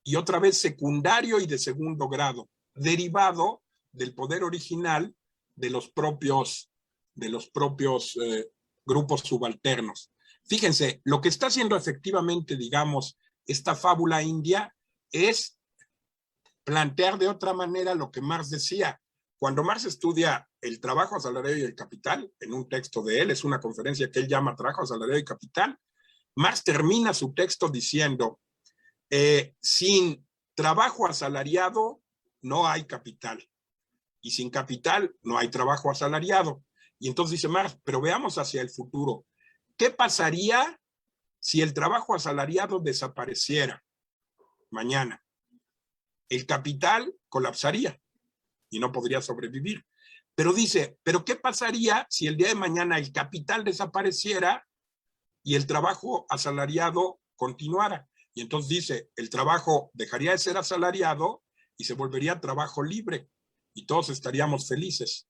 y otra vez secundario y de segundo grado, derivado del poder original de los propios grupos subalternos. Fíjense, lo que está haciendo efectivamente, digamos, esta fábula india es plantear de otra manera lo que Marx decía. Cuando Marx estudia el trabajo asalariado y el capital, en un texto de él, es una conferencia que él llama Trabajo asalariado y capital, Marx termina su texto diciendo, sin trabajo asalariado no hay capital, y sin capital no hay trabajo asalariado. Y entonces dice Marx, pero veamos hacia el futuro. ¿Qué pasaría si el trabajo asalariado desapareciera mañana? El capital colapsaría y no podría sobrevivir. Pero dice, ¿pero qué pasaría si el día de mañana el capital desapareciera y el trabajo asalariado continuara? Y entonces dice, el trabajo dejaría de ser asalariado y se volvería trabajo libre y todos estaríamos felices.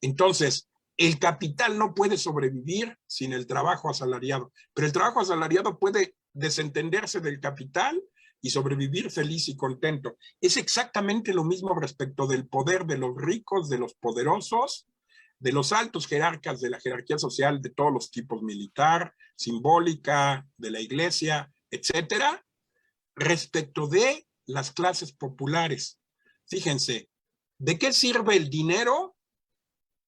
Entonces, el capital no puede sobrevivir sin el trabajo asalariado, pero el trabajo asalariado puede desentenderse del capital y sobrevivir feliz y contento. Es exactamente lo mismo respecto del poder de los ricos, de los poderosos, de los altos jerarcas de la jerarquía social de todos los tipos, militar, simbólica, de la iglesia, etcétera, respecto de las clases populares. Fíjense, ¿de qué sirve el dinero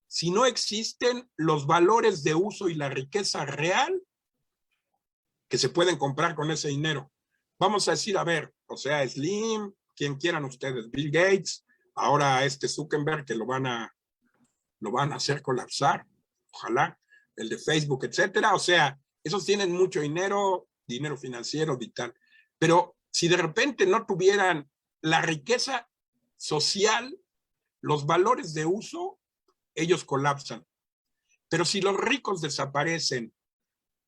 si no existen los valores de uso y la riqueza real que se pueden comprar con ese dinero? Vamos a decir, a ver, o sea, Slim, quien quieran ustedes, Bill Gates, ahora Zuckerberg, que lo van a hacer colapsar, ojalá, el de Facebook, etcétera. O sea, esos tienen mucho dinero financiero y tal. Pero si de repente no tuvieran la riqueza social, los valores de uso, ellos colapsan. Pero si los ricos desaparecen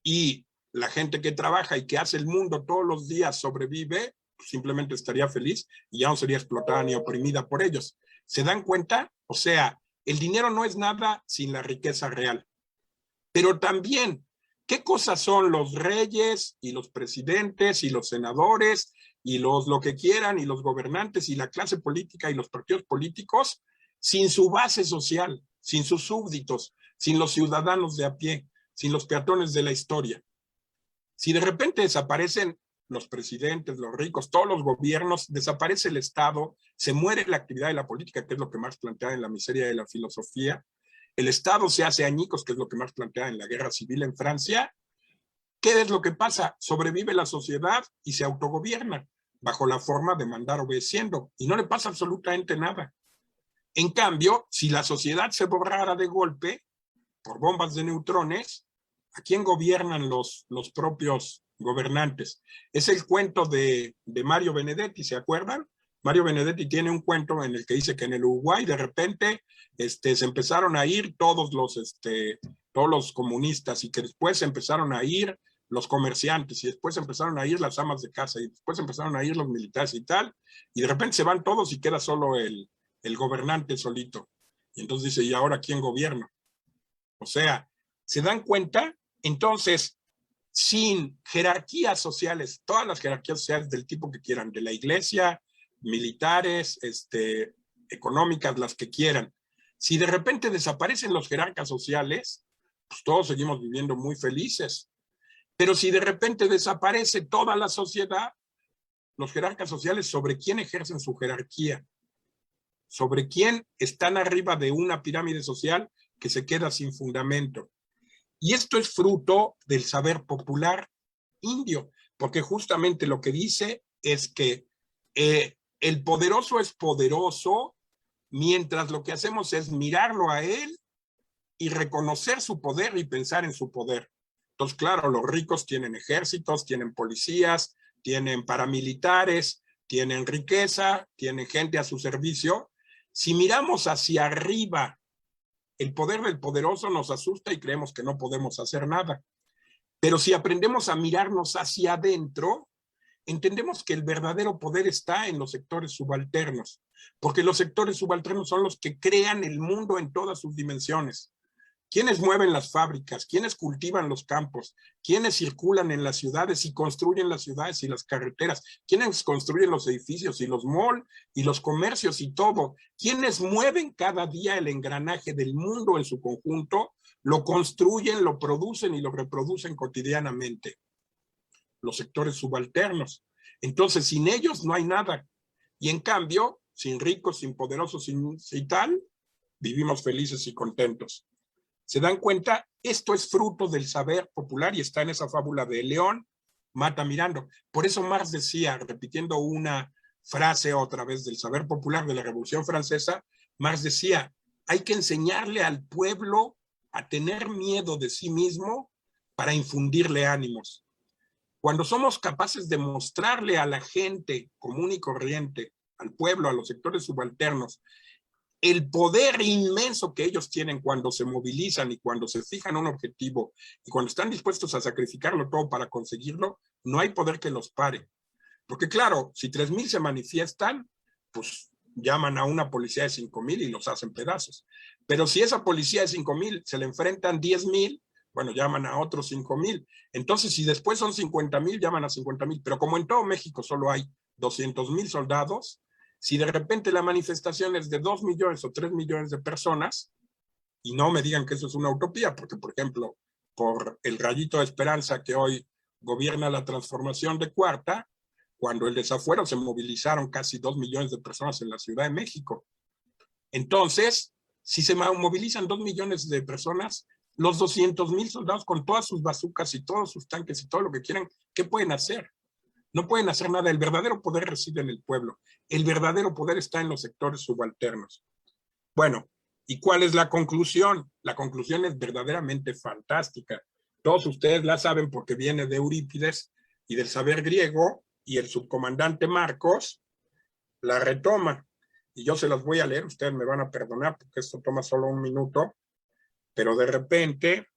y la gente que trabaja y que hace el mundo todos los días sobrevive, pues simplemente estaría feliz y ya no sería explotada ni oprimida por ellos. ¿Se dan cuenta? O sea, el dinero no es nada sin la riqueza real. Pero también, ¿qué cosas son los reyes y los presidentes y los senadores y lo que quieran y los gobernantes y la clase política y los partidos políticos sin su base social, sin sus súbditos, sin los ciudadanos de a pie, sin los peatones de la historia? Si de repente desaparecen los presidentes, los ricos, todos los gobiernos, desaparece el Estado, se muere la actividad de la política, que es lo que Marx plantea en La miseria de la filosofía, el Estado se hace añicos, que es lo que Marx plantea en la Guerra Civil en Francia, ¿qué es lo que pasa? Sobrevive la sociedad y se autogobierna. bajo la forma de mandar obedeciendo, y no le pasa absolutamente nada. En cambio, si la sociedad se borrara de golpe por bombas de neutrones, ¿a quién gobiernan los propios gobernantes? Es el cuento de Mario Benedetti, ¿se acuerdan? Mario Benedetti tiene un cuento en el que dice que en el Uruguay de repente se empezaron a ir todos los comunistas, y que después empezaron a ir los comerciantes, y después empezaron a ir las amas de casa, y después empezaron a ir los militares y tal, y de repente se van todos y queda solo el gobernante solito. Y entonces dice, ¿y ahora quién gobierna? O sea, ¿se dan cuenta? Entonces, sin jerarquías sociales, todas las jerarquías sociales del tipo que quieran, de la iglesia, militares, económicas, las que quieran, si de repente desaparecen los jerarcas sociales, pues todos seguimos viviendo muy felices. Pero si de repente desaparece toda la sociedad, los jerarcas sociales, ¿sobre quién ejercen su jerarquía? ¿Sobre quién están arriba de una pirámide social que se queda sin fundamento? Y esto es fruto del saber popular indio, porque justamente lo que dice es que el poderoso es poderoso mientras lo que hacemos es mirarlo a él y reconocer su poder y pensar en su poder. Entonces, claro, los ricos tienen ejércitos, tienen policías, tienen paramilitares, tienen riqueza, tienen gente a su servicio. Si miramos hacia arriba, el poder del poderoso nos asusta y creemos que no podemos hacer nada. Pero si aprendemos a mirarnos hacia adentro, entendemos que el verdadero poder está en los sectores subalternos, porque los sectores subalternos son los que crean el mundo en todas sus dimensiones. ¿Quiénes mueven las fábricas? ¿Quiénes cultivan los campos? ¿Quiénes circulan en las ciudades y construyen las ciudades y las carreteras? ¿Quiénes construyen los edificios y los malls y los comercios y todo? ¿Quiénes mueven cada día el engranaje del mundo en su conjunto? Lo construyen, lo producen y lo reproducen cotidianamente. Los sectores subalternos. Entonces, sin ellos no hay nada. Y en cambio, sin ricos, sin poderosos, sin tal, vivimos felices y contentos. ¿Se dan cuenta? Esto es fruto del saber popular y está en esa fábula de León mata mirando. Por eso Marx decía, repitiendo una frase otra vez del saber popular de la Revolución Francesa, Marx decía, hay que enseñarle al pueblo a tener miedo de sí mismo para infundirle ánimos. Cuando somos capaces de mostrarle a la gente común y corriente, al pueblo, a los sectores subalternos, el poder inmenso que ellos tienen cuando se movilizan y cuando se fijan un objetivo y cuando están dispuestos a sacrificarlo todo para conseguirlo, no hay poder que los pare. Porque claro, si 3,000 se manifiestan, pues llaman a una policía de 5,000 y los hacen pedazos. Pero si esa policía de 5,000 se le enfrentan 10,000, bueno, llaman a otros 5,000. Entonces, si después son 50,000, llaman a 50,000. Pero como en todo México solo hay 200,000 soldados, si de repente la manifestación es de 2 millones o 3 millones de personas, y no me digan que eso es una utopía, porque, por ejemplo, por el rayito de esperanza que hoy gobierna la transformación de Cuarta, cuando el desafuero se movilizaron casi 2 millones de personas en la Ciudad de México. Entonces, si se movilizan 2 millones de personas, los 200,000 soldados con todas sus bazucas y todos sus tanques y todo lo que quieran, ¿qué pueden hacer? No pueden hacer nada. El verdadero poder reside en el pueblo. El verdadero poder está en los sectores subalternos. Bueno, ¿y cuál es la conclusión? La conclusión es verdaderamente fantástica. Todos ustedes la saben porque viene de Eurípides y del saber griego, y el subcomandante Marcos la retoma. Y yo se las voy a leer, ustedes me van a perdonar porque esto toma solo un minuto, pero de repente,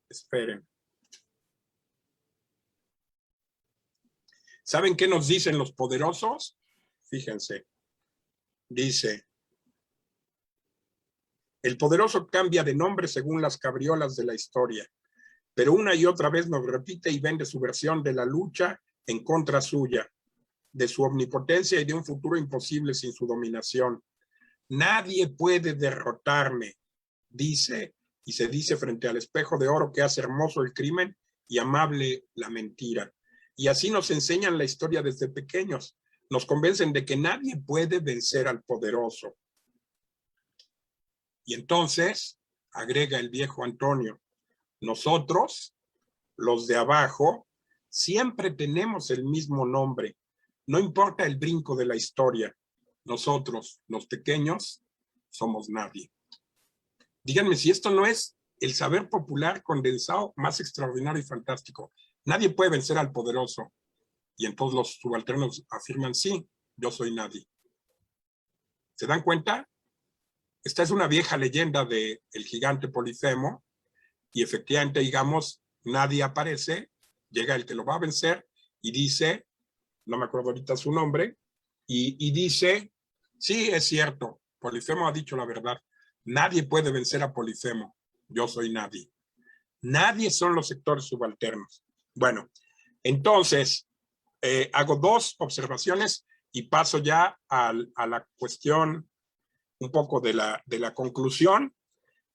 esperen. ¿Saben qué nos dicen los poderosos? Fíjense, dice, el poderoso cambia de nombre según las cabriolas de la historia, pero una y otra vez nos repite y vende su versión de la lucha en contra suya, de su omnipotencia y de un futuro imposible sin su dominación. Nadie puede derrotarme, dice, y se dice frente al espejo de oro que hace hermoso el crimen y amable la mentira. Y así nos enseñan la historia desde pequeños. Nos convencen de que nadie puede vencer al poderoso. Y entonces, agrega el viejo Antonio, nosotros, los de abajo, siempre tenemos el mismo nombre. No importa el brinco de la historia. Nosotros, los pequeños, somos nadie. Díganme si esto no es el saber popular condensado más extraordinario y fantástico. Nadie puede vencer al poderoso. Y entonces los subalternos afirman, sí, yo soy nadie. ¿Se dan cuenta? Esta es una vieja leyenda del gigante Polifemo, y efectivamente, digamos, nadie aparece, llega el que lo va a vencer y dice, no me acuerdo ahorita su nombre, y dice, sí, es cierto, Polifemo ha dicho la verdad, nadie puede vencer a Polifemo, yo soy nadie. Nadie son los sectores subalternos. Bueno, entonces, hago dos observaciones y paso ya a la cuestión un poco de la conclusión.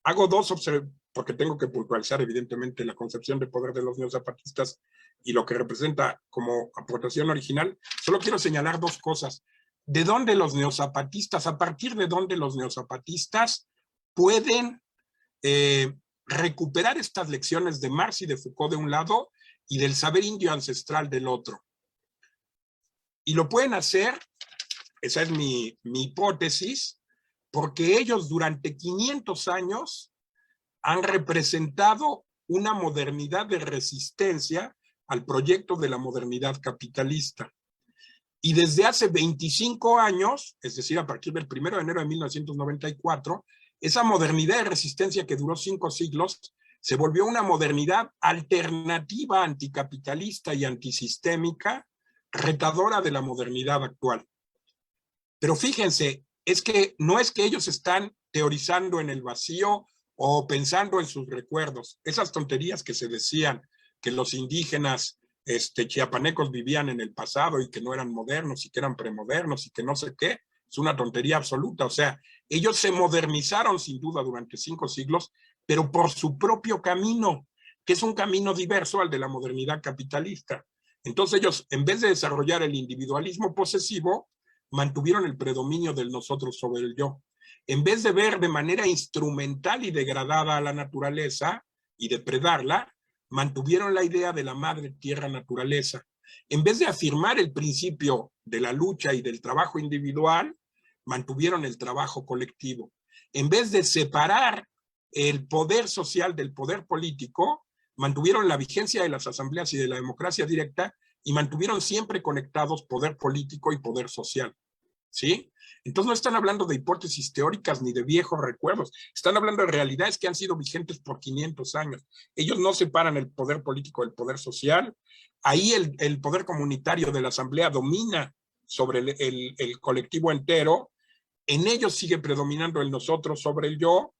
Hago dos observaciones, porque tengo que puntualizar evidentemente la concepción de poder de los neozapatistas y lo que representa como aportación original. Solo quiero señalar dos cosas. ¿De dónde los neozapatistas, a partir de dónde los neozapatistas pueden recuperar estas lecciones de Marx y de Foucault de un lado y del saber indio ancestral del otro? Y lo pueden hacer, esa es mi hipótesis, porque ellos durante 500 años han representado una modernidad de resistencia al proyecto de la modernidad capitalista. Y desde hace 25 años, es decir, a partir del 1 de enero de 1994, esa modernidad de resistencia que duró 5 siglos se volvió una modernidad alternativa, anticapitalista y antisistémica, retadora de la modernidad actual. Pero fíjense, es que no es que ellos están teorizando en el vacío o pensando en sus recuerdos. Esas tonterías que se decían, que los indígenas chiapanecos vivían en el pasado y que no eran modernos y que eran premodernos y que no sé qué, es una tontería absoluta. O sea, ellos se modernizaron sin duda durante 5 siglos, pero por su propio camino, que es un camino diverso al de la modernidad capitalista. Entonces ellos, en vez de desarrollar el individualismo posesivo, mantuvieron el predominio del nosotros sobre el yo. En vez de ver de manera instrumental y degradada a la naturaleza y depredarla, mantuvieron la idea de la madre tierra naturaleza. En vez de afirmar el principio de la lucha y del trabajo individual, mantuvieron el trabajo colectivo. En vez de separar el poder social del poder político, mantuvieron la vigencia de las asambleas y de la democracia directa y mantuvieron siempre conectados poder político y poder social. ¿Sí? Entonces no están hablando de hipótesis teóricas ni de viejos recuerdos, están hablando de realidades que han sido vigentes por 500 años. Ellos no separan el poder político del poder social. Ahí el poder comunitario de la asamblea domina sobre el colectivo entero. En ellos sigue predominando el nosotros sobre el yo,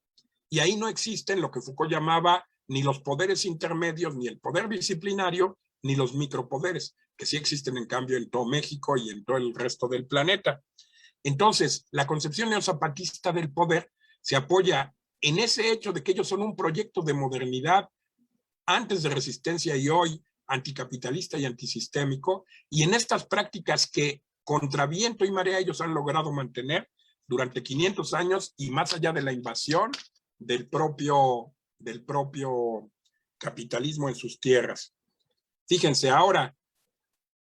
y ahí no existen lo que Foucault llamaba ni los poderes intermedios, ni el poder disciplinario, ni los micropoderes, que sí existen en cambio en todo México y en todo el resto del planeta. Entonces, la concepción neozapatista del poder se apoya en ese hecho de que ellos son un proyecto de modernidad antes de resistencia y hoy anticapitalista y antisistémico, y en estas prácticas que contra viento y marea ellos han logrado mantener durante 500 años y más allá de la invasión del propio capitalismo en sus tierras. Fíjense, ahora,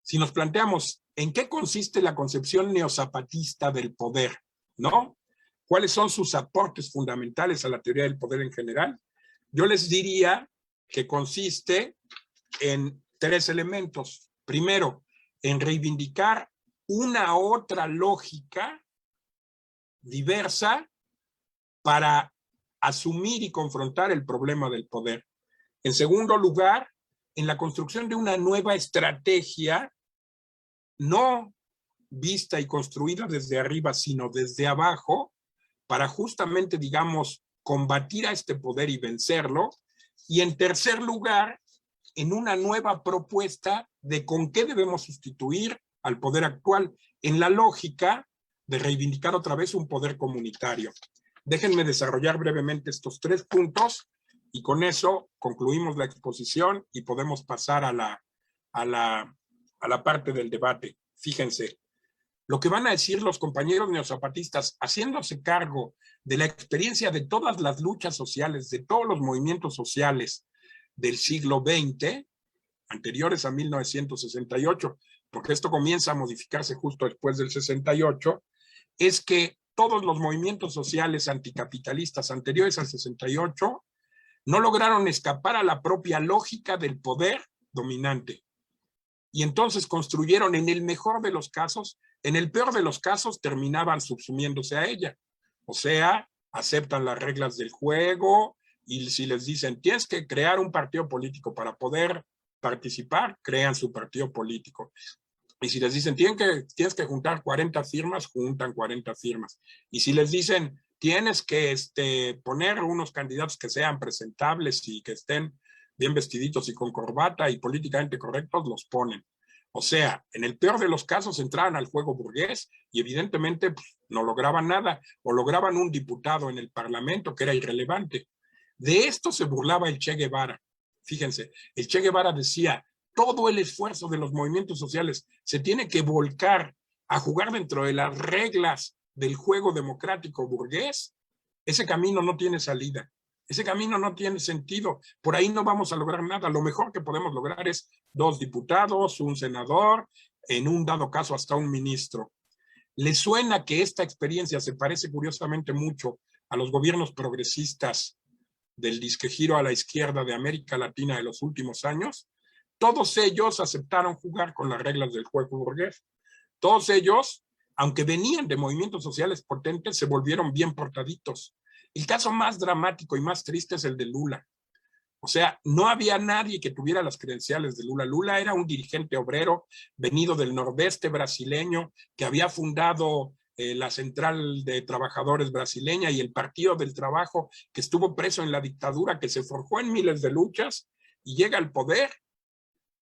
si nos planteamos en qué consiste la concepción neozapatista del poder, ¿no? ¿Cuáles son sus aportes fundamentales a la teoría del poder en general? Yo les diría que consiste en 3 elementos. Primero, en reivindicar una otra lógica diversa para asumir y confrontar el problema del poder. En segundo lugar, en la construcción de una nueva estrategia, no vista y construida desde arriba, sino desde abajo, para justamente, digamos, combatir a este poder y vencerlo. Y en tercer lugar, en una nueva propuesta de con qué debemos sustituir al poder actual, en la lógica de reivindicar otra vez un poder comunitario. Déjenme desarrollar brevemente estos 3 puntos y con eso concluimos la exposición y podemos pasar a la parte del debate. Fíjense, lo que van a decir los compañeros neozapatistas, haciéndose cargo de la experiencia de todas las luchas sociales, de todos los movimientos sociales del siglo XX, anteriores a 1968, porque esto comienza a modificarse justo después del 68, es que todos los movimientos sociales anticapitalistas anteriores al 68 no lograron escapar a la propia lógica del poder dominante. Y entonces construyeron en el mejor de los casos, en el peor de los casos terminaban subsumiéndose a ella. O sea, aceptan las reglas del juego y si les dicen tienes que crear un partido político para poder participar, crean su partido político. Y si les dicen tienes que juntar 40 firmas, juntan 40 firmas. Y si les dicen tienes que poner unos candidatos que sean presentables y que estén bien vestiditos y con corbata y políticamente correctos, los ponen. O sea, en el peor de los casos entraban al juego burgués y evidentemente pues, no lograban nada o lograban un diputado en el parlamento que era irrelevante. De esto se burlaba el Che Guevara. Fíjense, el Che Guevara decía, todo el esfuerzo de los movimientos sociales se tiene que volcar a jugar dentro de las reglas del juego democrático burgués. Ese camino no tiene salida. Ese camino no tiene sentido. Por ahí no vamos a lograr nada. Lo mejor que podemos lograr es 2 diputados, un senador, en un dado caso hasta un ministro. ¿Le suena que esta experiencia se parece curiosamente mucho a los gobiernos progresistas del disque giro a la izquierda de América Latina de los últimos años? Todos ellos aceptaron jugar con las reglas del juego burgués. Todos ellos, aunque venían de movimientos sociales potentes, se volvieron bien portaditos. El caso más dramático y más triste es el de Lula. O sea, no había nadie que tuviera las credenciales de Lula. Lula era un dirigente obrero venido del nordeste brasileño que había fundado la Central de Trabajadores brasileña y el Partido del Trabajo, que estuvo preso en la dictadura, que se forjó en miles de luchas y llega al poder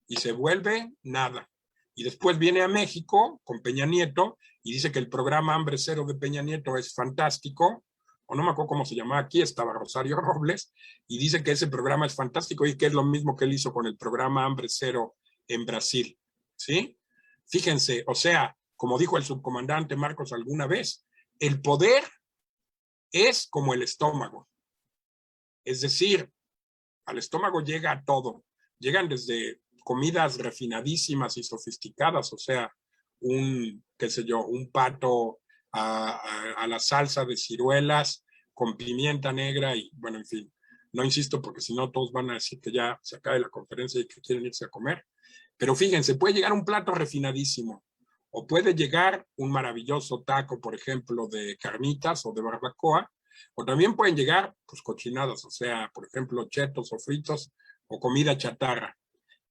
y se vuelve nada. Y después viene a México con Peña Nieto y dice que el programa Hambre Cero de Peña Nieto es fantástico, o no me acuerdo cómo se llamaba aquí, estaba Rosario Robles, y dice que ese programa es fantástico y que es lo mismo que él hizo con el programa Hambre Cero en Brasil, ¿sí? Fíjense, o sea, como dijo el subcomandante Marcos alguna vez, el poder es como el estómago. Es decir, al estómago llega a todo. Llegan desde comidas refinadísimas y sofisticadas, o sea, qué sé yo, un pato a la salsa de ciruelas con pimienta negra y bueno, en fin, no insisto porque si no todos van a decir que ya se acabe la conferencia y que quieren irse a comer, pero fíjense, puede llegar un plato refinadísimo o puede llegar un maravilloso taco, por ejemplo, de carnitas o de barbacoa, o también pueden llegar pues cochinadas, o sea, por ejemplo, chetos o fritos o comida chatarra.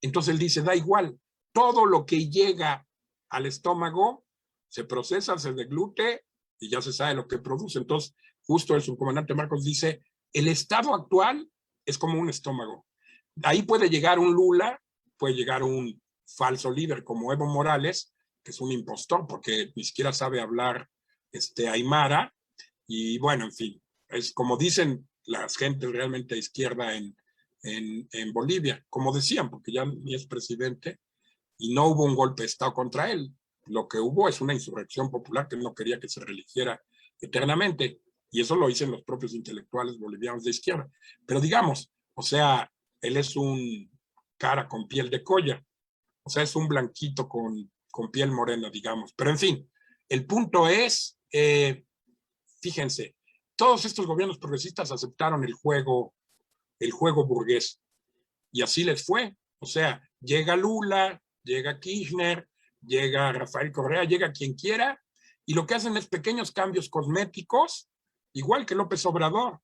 Entonces él dice, da igual, todo lo que llega al estómago se procesa, se deglute y ya se sabe lo que produce. Entonces, justo el subcomandante Marcos dice, el estado actual es como un estómago. Ahí puede llegar un Lula, puede llegar un falso líder como Evo Morales, que es un impostor porque ni siquiera sabe hablar aymara, y bueno, en fin, es como dicen las gentes realmente a izquierda en Bolivia, como decían, porque ya ni es presidente, y no hubo un golpe de Estado contra él. Lo que hubo es una insurrección popular que no quería que se reeligiera eternamente, y eso lo dicen los propios intelectuales bolivianos de izquierda. Pero digamos, o sea, él es un cara con piel de colla, o sea, es un blanquito con piel morena, digamos. Pero en fin, el punto es, fíjense, todos estos gobiernos progresistas aceptaron el juego burgués, y así les fue. O sea, llega Lula, llega Kirchner, llega Rafael Correa, llega quien quiera, y lo que hacen es pequeños cambios cosméticos, igual que López Obrador,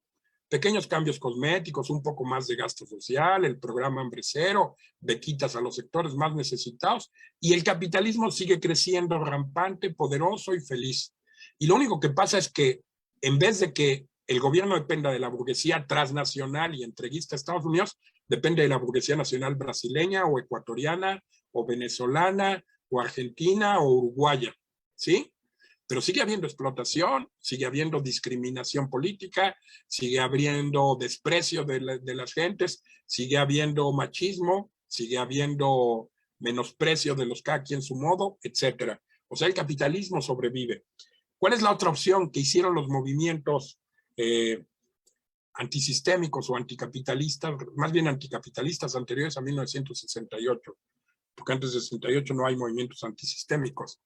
pequeños cambios cosméticos, un poco más de gasto social, el programa Hambre Cero, bequitas a los sectores más necesitados, y el capitalismo sigue creciendo rampante, poderoso y feliz. Y lo único que pasa es que en vez de que el gobierno dependa de la burguesía transnacional y entreguista a Estados Unidos, depende de la burguesía nacional brasileña o ecuatoriana o venezolana o argentina o uruguaya, ¿sí? Pero sigue habiendo explotación, sigue habiendo discriminación política, sigue habiendo desprecio de las gentes, sigue habiendo machismo, sigue habiendo menosprecio de los cada quien su modo, etcétera. O sea, el capitalismo sobrevive. ¿Cuál es la otra opción que hicieron los movimientos antisistémicos o anticapitalistas, más bien anticapitalistas anteriores a 1968, porque antes de 68 no hay movimientos antisistémicos,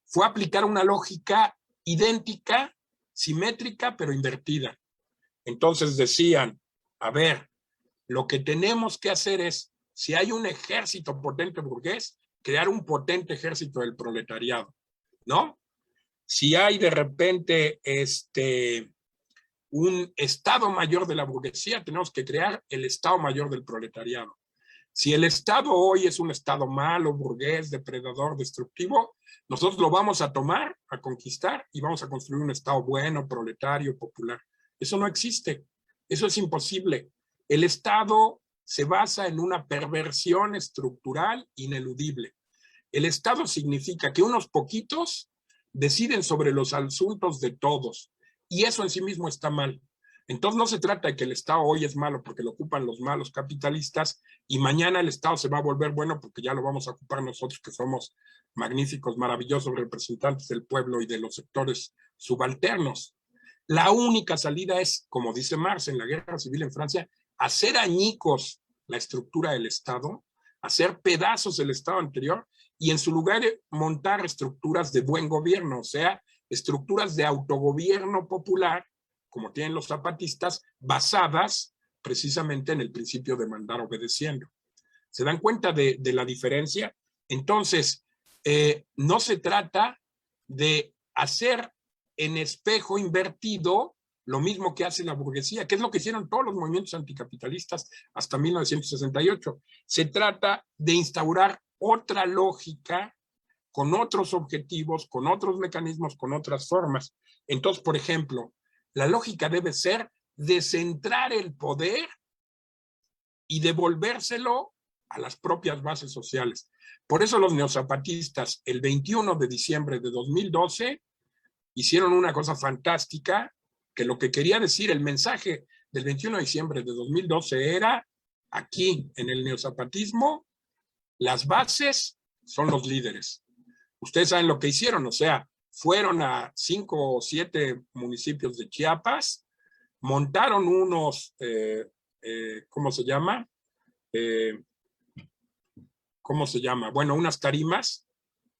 fue aplicar una lógica idéntica, simétrica, pero invertida. Entonces decían, a ver, lo que tenemos que hacer es, si hay un ejército potente burgués, crear un potente ejército del proletariado, ¿no? Si hay de repente un Estado Mayor de la burguesía, tenemos que crear el Estado Mayor del proletariado. Si el Estado hoy es un Estado malo, burgués, depredador, destructivo, nosotros lo vamos a tomar, a conquistar y vamos a construir un Estado bueno, proletario, popular. Eso no existe. Eso es imposible. El Estado se basa en una perversión estructural ineludible. El Estado significa que unos poquitos deciden sobre los asuntos de todos y eso en sí mismo está mal. Entonces no se trata de que el Estado hoy es malo porque lo ocupan los malos capitalistas y mañana el Estado se va a volver bueno porque ya lo vamos a ocupar nosotros que somos magníficos, maravillosos representantes del pueblo y de los sectores subalternos. La única salida es, como dice Marx en la Guerra Civil en Francia, hacer añicos la estructura del Estado, hacer pedazos el Estado anterior y en su lugar montar estructuras de buen gobierno, o sea, estructuras de autogobierno popular, como tienen los zapatistas, basadas precisamente en el principio de mandar obedeciendo. ¿Se dan cuenta de la diferencia? Entonces, no se trata de hacer en espejo invertido lo mismo que hace la burguesía, que es lo que hicieron todos los movimientos anticapitalistas hasta 1968. Se trata de instaurar otra lógica con otros objetivos, con otros mecanismos, con otras formas. Entonces, por ejemplo, la lógica debe ser descentrar el poder y devolvérselo a las propias bases sociales. Por eso los neozapatistas, el 21 de diciembre de 2012, hicieron una cosa fantástica, que lo que quería decir el mensaje del 21 de diciembre de 2012 era, aquí en el neozapatismo, las bases son los líderes. Ustedes saben lo que hicieron, o sea, fueron a 5 o 7 municipios de Chiapas, montaron unos, ¿cómo se llama? ¿Cómo se llama? Bueno, unas tarimas,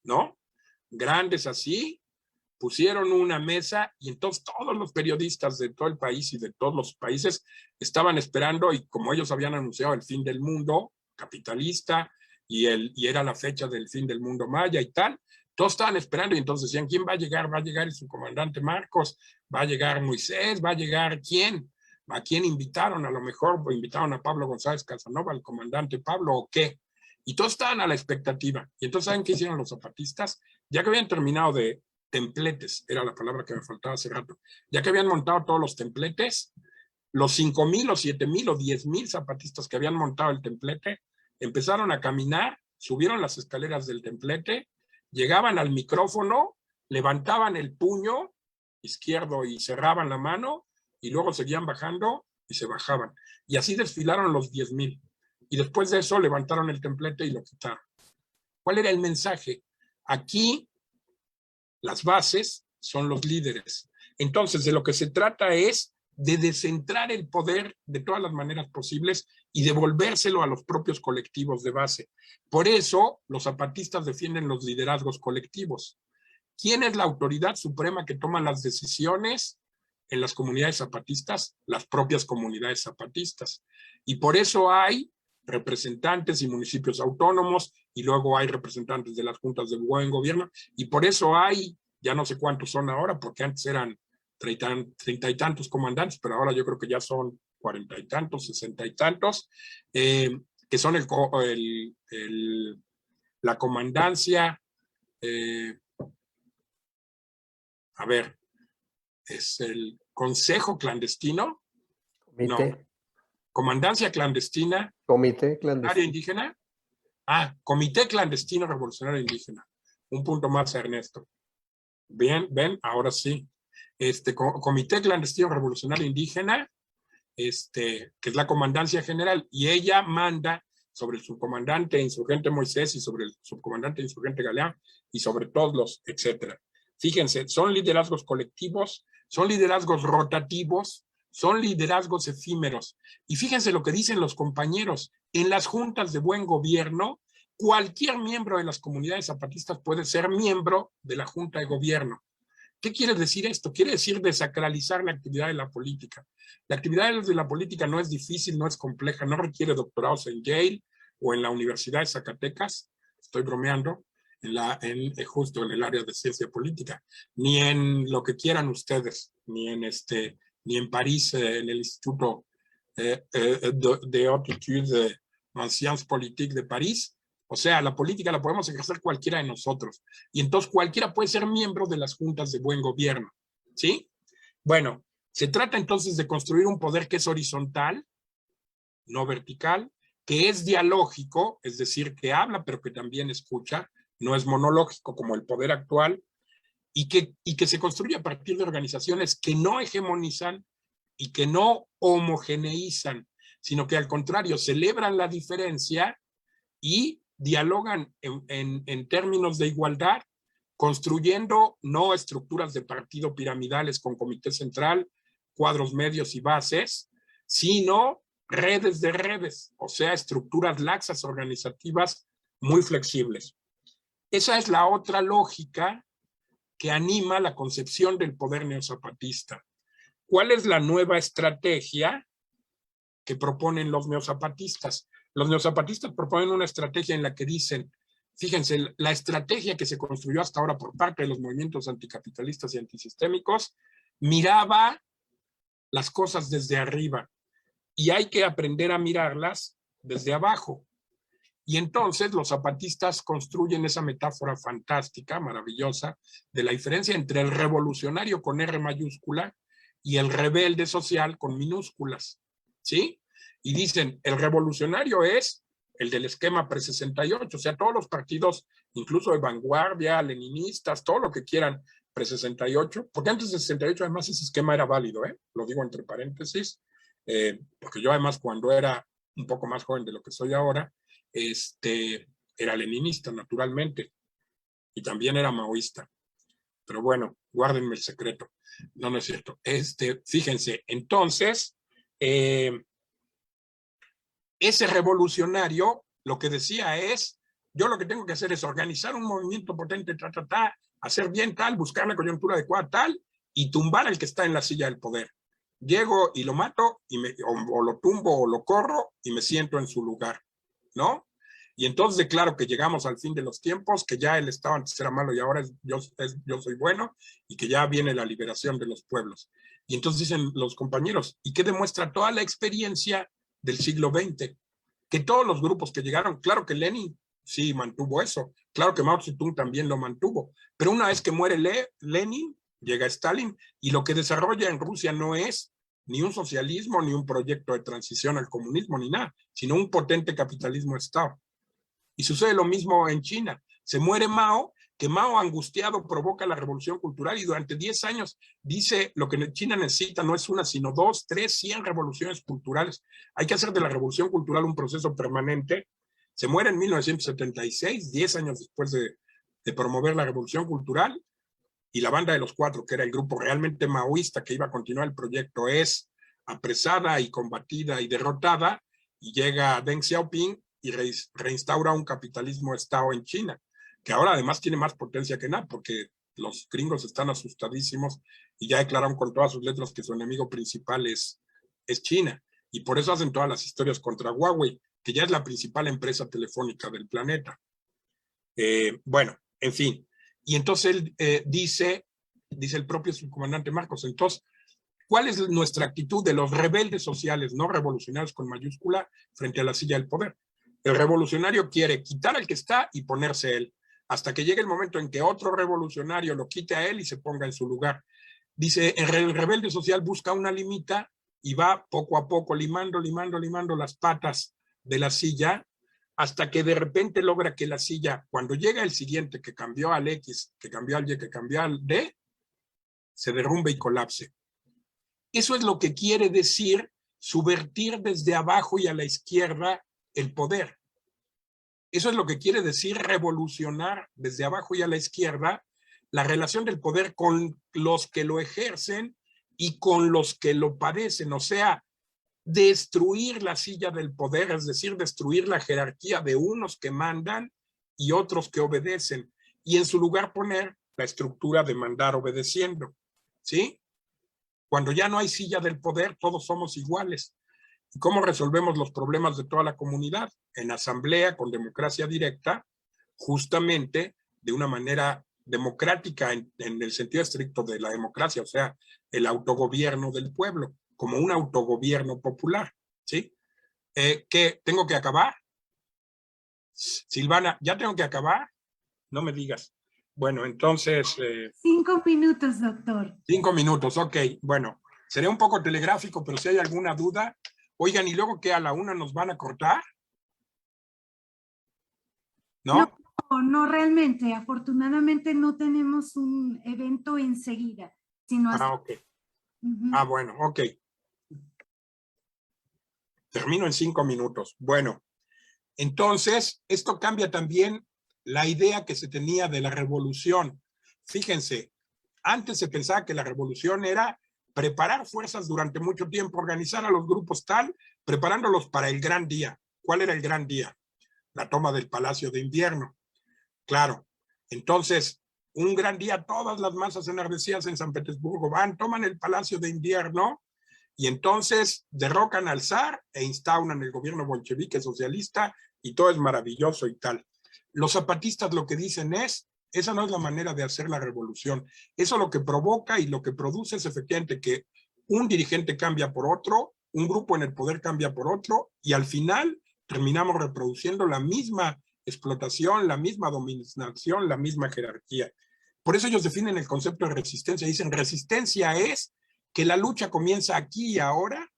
¿no? Grandes así, pusieron una mesa y entonces todos los periodistas de todo el país y de todos los países estaban esperando y como ellos habían anunciado el fin del mundo capitalista y era la fecha del fin del mundo maya y tal, todos estaban esperando y entonces decían, ¿quién va a llegar? Va a llegar su comandante Marcos, va a llegar Moisés, va a llegar ¿quién? ¿A quién invitaron? A lo mejor invitaron a Pablo González Casanova, al comandante Pablo, ¿o qué? Y todos estaban a la expectativa. Y entonces, ¿saben qué hicieron los zapatistas? Ya que habían terminado de templetes, era la palabra que me faltaba hace rato, ya que habían montado todos los templetes, los 5,000 o 7,000 o 10,000 zapatistas que habían montado el templete, empezaron a caminar, subieron las escaleras del templete, llegaban al micrófono, levantaban el puño izquierdo y cerraban la mano, y luego seguían bajando y se bajaban. Y así desfilaron los 10,000. Y después de eso levantaron el templete y lo quitaron. ¿Cuál era el mensaje? Aquí las bases son los líderes. Entonces, de lo que se trata es de descentrar el poder de todas las maneras posibles y devolvérselo a los propios colectivos de base. Por eso, los zapatistas defienden los liderazgos colectivos. ¿Quién es la autoridad suprema que toma las decisiones en las comunidades zapatistas? Las propias comunidades zapatistas. Y por eso hay representantes y municipios autónomos, y luego hay representantes de las juntas de buen gobierno, y por eso hay, ya no sé cuántos son ahora, porque antes eran 30 y tantos comandantes, pero ahora yo creo que ya son 40 y tantos, 60 y tantos, que son la comandancia, a ver, es el consejo clandestino, Comité. No, comandancia clandestina, Comité clandestino. indígena, comité clandestino revolucionario indígena, un punto más, Ernesto. Bien, ven, ahora sí. Comité clandestino revolucionario indígena, que es la comandancia general, y ella manda sobre el subcomandante insurgente Moisés y sobre el subcomandante insurgente Galeán y sobre todos los, etcétera. Fíjense, son liderazgos colectivos, son liderazgos rotativos, son liderazgos efímeros. Y fíjense lo que dicen los compañeros, en las juntas de buen gobierno, cualquier miembro de las comunidades zapatistas puede ser miembro de la junta de gobierno. ¿Qué quiere decir esto? Quiere decir desacralizar la actividad de la política. La actividad de la política no es difícil, no es compleja, no requiere doctorados en Yale o en la Universidad de Zacatecas, estoy bromeando, justo en el área de ciencia política, ni en lo que quieran ustedes, ni en París, en el Instituto de Haute Étude en Sciences Politiques de París. O sea, la política la podemos ejercer cualquiera de nosotros. Y entonces cualquiera puede ser miembro de las juntas de buen gobierno. ¿Sí? Bueno, se trata entonces de construir un poder que es horizontal, no vertical, que es dialógico, es decir, que habla pero que también escucha, no es monológico como el poder actual, y que se construye a partir de organizaciones que no hegemonizan y que no homogeneizan, sino que al contrario celebran la diferencia y dialogan en términos de igualdad, construyendo no estructuras de partido piramidales con comité central, cuadros medios y bases, sino redes de redes, o sea, estructuras laxas organizativas muy flexibles. Esa es la otra lógica que anima la concepción del poder neozapatista. ¿Cuál es la nueva estrategia que proponen los neozapatistas? Los neozapatistas proponen una estrategia en la que dicen, fíjense, la estrategia que se construyó hasta ahora por parte de los movimientos anticapitalistas y antisistémicos miraba las cosas desde arriba y hay que aprender a mirarlas desde abajo. Y entonces los zapatistas construyen esa metáfora fantástica, maravillosa, de la diferencia entre el revolucionario con R mayúscula y el rebelde social con minúsculas, ¿sí? Y dicen, el revolucionario es el del esquema pre-68, o sea, todos los partidos, incluso de vanguardia, leninistas, todo lo que quieran pre-68, porque antes de 68 además ese esquema era válido, lo digo entre paréntesis, porque yo además cuando era un poco más joven de lo que soy ahora, era leninista naturalmente, y también era maoísta, pero bueno, guárdenme el secreto, no es cierto. Fíjense, entonces, ese revolucionario lo que decía es, yo lo que tengo que hacer es organizar un movimiento potente, hacer bien tal, buscar la coyuntura adecuada tal, y tumbar al que está en la silla del poder. Llego y lo mato, o lo tumbo o lo corro, y me siento en su lugar, ¿no? Y entonces declaro que llegamos al fin de los tiempos, que ya el Estado antes era malo y ahora yo soy bueno, y que ya viene la liberación de los pueblos. Y entonces dicen los compañeros, ¿y qué demuestra toda la experiencia del siglo XX? Que todos los grupos que llegaron, claro que Lenin sí mantuvo eso, claro que Mao Zedong también lo mantuvo, pero una vez que muere Lenin, llega Stalin, y lo que desarrolla en Rusia no es ni un socialismo, ni un proyecto de transición al comunismo, ni nada, sino un potente capitalismo de Estado. Y sucede lo mismo en China. Se muere Mao, que Mao angustiado provoca la revolución cultural y durante 10 años dice lo que China necesita no es una, sino 2, 3, 100 revoluciones culturales. Hay que hacer de la revolución cultural un proceso permanente. Se muere en 1976, 10 años después de promover la revolución cultural, y la banda de los cuatro, que era el grupo realmente maoísta que iba a continuar el proyecto, es apresada y combatida y derrotada, y llega Deng Xiaoping y reinstaura un capitalismo de Estado en China, que ahora además tiene más potencia que nada, porque los gringos están asustadísimos y ya declararon con todas sus letras que su enemigo principal es China, y por eso hacen todas las historias contra Huawei, que ya es la principal empresa telefónica del planeta. Bueno, en fin, y entonces él dice el propio subcomandante Marcos, entonces, ¿cuál es nuestra actitud de los rebeldes sociales, no revolucionarios con mayúscula, frente a la silla del poder? El revolucionario quiere quitar al que está y ponerse él, hasta que llegue el momento en que otro revolucionario lo quite a él y se ponga en su lugar. Dice, el rebelde social busca una limita y va poco a poco limando las patas de la silla, hasta que de repente logra que la silla, cuando llega el siguiente que cambió al X, que cambió al Y, que cambió al D, se derrumbe y colapse. Eso es lo que quiere decir subvertir desde abajo y a la izquierda el poder. Eso es lo que quiere decir revolucionar desde abajo y a la izquierda la relación del poder con los que lo ejercen y con los que lo padecen, o sea, destruir la silla del poder, es decir, destruir la jerarquía de unos que mandan y otros que obedecen, y en su lugar poner la estructura de mandar obedeciendo, ¿sí? Cuando ya no hay silla del poder, todos somos iguales. ¿Y cómo resolvemos los problemas de toda la comunidad? En asamblea, con democracia directa, justamente de una manera democrática en el sentido estricto de la democracia, o sea, el autogobierno del pueblo, como un autogobierno popular, ¿sí? ¿Qué? ¿Tengo que acabar? Silvana, ¿ya tengo que acabar? No me digas. Bueno, entonces... 5 minutos, doctor. 5 minutos, ok. Bueno, seré un poco telegráfico, pero si hay alguna duda... Oigan, ¿y luego qué? ¿A la 1 nos van a cortar? ¿No? No realmente. Afortunadamente no tenemos un evento enseguida, sino hasta... Ok. Bueno, ok. Termino en 5 minutos. Bueno, entonces, esto cambia también la idea que se tenía de la revolución. Fíjense, antes se pensaba que la revolución era preparar fuerzas durante mucho tiempo, organizar a los grupos tal, preparándolos para el gran día. ¿Cuál era el gran día? La toma del Palacio de Invierno. Claro. Entonces, un gran día, todas las masas enardecidas en San Petersburgo van, toman el Palacio de Invierno y entonces derrocan al zar e instauran el gobierno bolchevique socialista y todo es maravilloso y tal. Los zapatistas lo que dicen es, esa no es la manera de hacer la revolución. Eso lo que provoca y lo que produce es efectivamente que un dirigente cambia por otro, un grupo en el poder cambia por otro y al final terminamos reproduciendo la misma explotación, la misma dominación, la misma jerarquía. Por eso ellos definen el concepto de resistencia. Dicen, resistencia es que la lucha comienza aquí y ahora,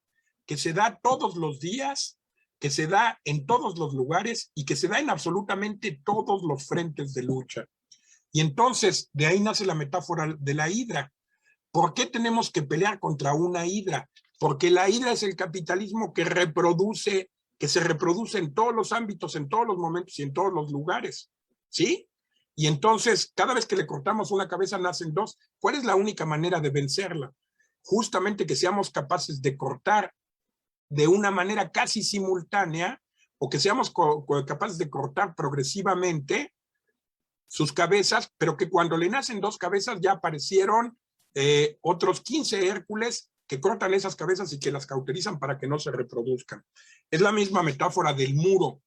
que se da todos los días, que se da en todos los lugares y que se da en absolutamente todos los frentes de lucha. Y entonces, de ahí nace la metáfora de la hidra. ¿Por qué tenemos que pelear contra una hidra? Porque la hidra es el capitalismo que reproduce, que se reproduce en todos los ámbitos, en todos los momentos y en todos los lugares, ¿sí? Y entonces, cada vez que le cortamos una cabeza, nacen dos. ¿Cuál es la única manera de vencerla? Justamente que seamos capaces de cortar de una manera casi simultánea o que seamos capaces de cortar progresivamente sus cabezas, pero que cuando le nacen dos cabezas ya aparecieron otros 15 Hércules que cortan esas cabezas y que las cauterizan para que no se reproduzcan. Es la misma metáfora del muro.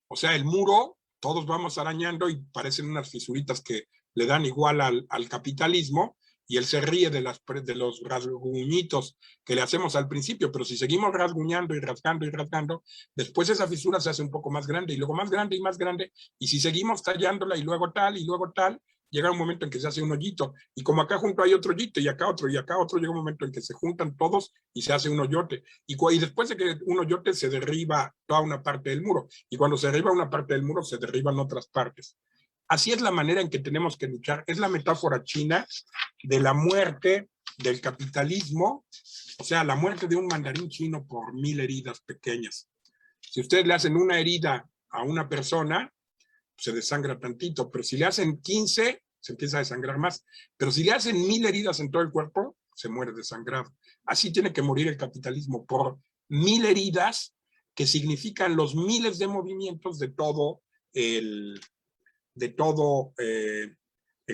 O sea, el muro, todos vamos arañando y parecen unas fisuritas que le dan igual al capitalismo, y él se ríe de los rasguñitos que le hacemos al principio, pero si seguimos rasguñando y rasgando, después esa fisura se hace un poco más grande, y luego más grande y más grande, y si seguimos tallándola y luego tal, llega un momento en que se hace un hoyito, y como acá junto hay otro hoyito, y acá otro, llega un momento en que se juntan todos y se hace un hoyote, y después de que un hoyote se derriba toda una parte del muro, y cuando se derriba una parte del muro, se derriban otras partes. Así es la manera en que tenemos que luchar. Es la metáfora china de la muerte del capitalismo, o sea, la muerte de un mandarín chino por 1000 heridas pequeñas. Si ustedes le hacen una herida a una persona, se desangra tantito, pero si le hacen 15, se empieza a desangrar más. Pero si le hacen 1000 heridas en todo el cuerpo, se muere desangrado. Así tiene que morir el capitalismo, por 1000 heridas, que significan los miles de movimientos de todo el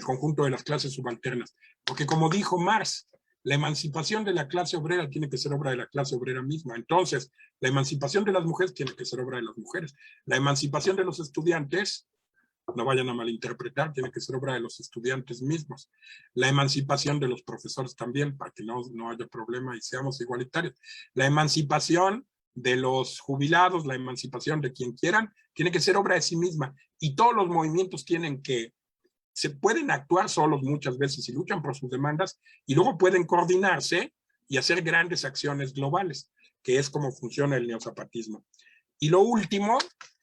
conjunto de las clases subalternas. Porque como dijo Marx, la emancipación de la clase obrera tiene que ser obra de la clase obrera misma. Entonces, la emancipación de las mujeres tiene que ser obra de las mujeres. La emancipación de los estudiantes, no vayan a malinterpretar, tiene que ser obra de los estudiantes mismos. La emancipación de los profesores también, para que no haya problema y seamos igualitarios. La emancipación de los jubilados, la emancipación de quien quieran, tiene que ser obra de sí misma. Y todos los movimientos se pueden actuar solos muchas veces y luchan por sus demandas, y luego pueden coordinarse y hacer grandes acciones globales, que es como funciona el neozapatismo. Y lo último,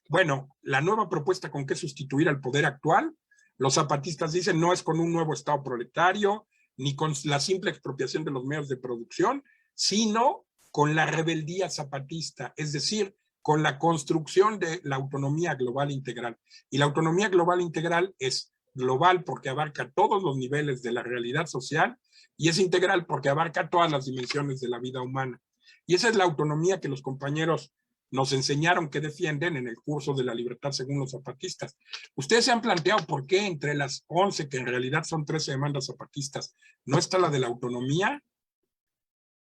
bueno, la nueva propuesta con qué sustituir al poder actual, los zapatistas dicen no es con un nuevo Estado proletario, ni con la simple expropiación de los medios de producción, sino con la rebeldía zapatista, es decir, con la construcción de la autonomía global integral. Y la autonomía global integral es global porque abarca todos los niveles de la realidad social y es integral porque abarca todas las dimensiones de la vida humana. Y esa es la autonomía que los compañeros nos enseñaron que defienden en el curso de la libertad según los zapatistas. Ustedes se han planteado por qué entre las 11, que en realidad son 13 demandas zapatistas, no está la de la autonomía.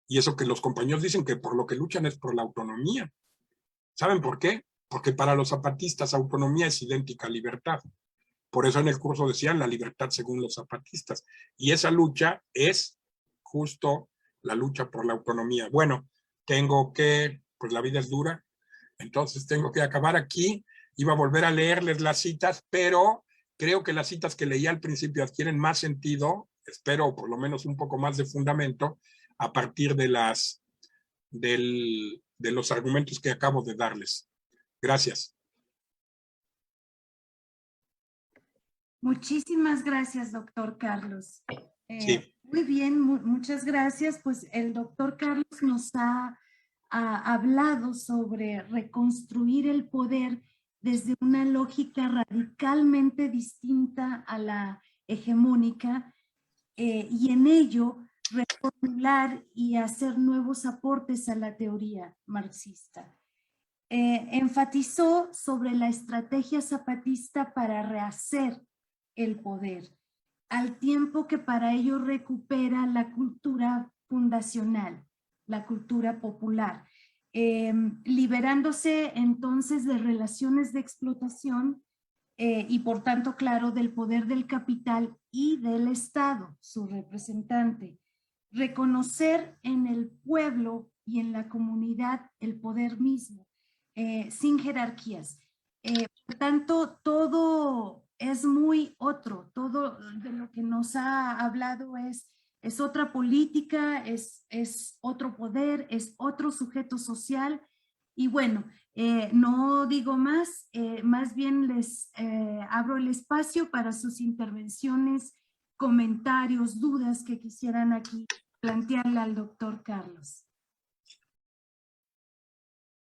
Y eso que los compañeros dicen que por lo que luchan es por la autonomía. ¿Saben por qué? Porque para los zapatistas autonomía es idéntica a libertad. Por eso en el curso decían la libertad según los zapatistas. Y esa lucha es justo la lucha por la autonomía. Bueno, pues la vida es dura, entonces tengo que acabar aquí. Iba a volver a leerles las citas, pero creo que las citas que leí al principio adquieren más sentido, espero por lo menos un poco más de fundamento, a partir de los argumentos que acabo de darles. Gracias. Muchísimas gracias, doctor Carlos. Sí. Muy bien, muchas gracias. Pues el doctor Carlos nos ha hablado sobre reconstruir el poder desde una lógica radicalmente distinta a la hegemónica y en ello reformular y hacer nuevos aportes a la teoría marxista. Enfatizó sobre la estrategia zapatista para rehacer el poder, al tiempo que para ello recupera la cultura fundacional, la cultura popular, liberándose entonces de relaciones de explotación y por tanto, claro, del poder del capital y del Estado, su representante. Reconocer en el pueblo y en la comunidad el poder mismo, sin jerarquías. Por tanto, todo es muy otro, todo de lo que nos ha hablado es otra política, es otro poder, es otro sujeto social. Y bueno, no digo más bien les abro el espacio para sus intervenciones, comentarios, dudas que quisieran aquí plantearle al doctor Carlos.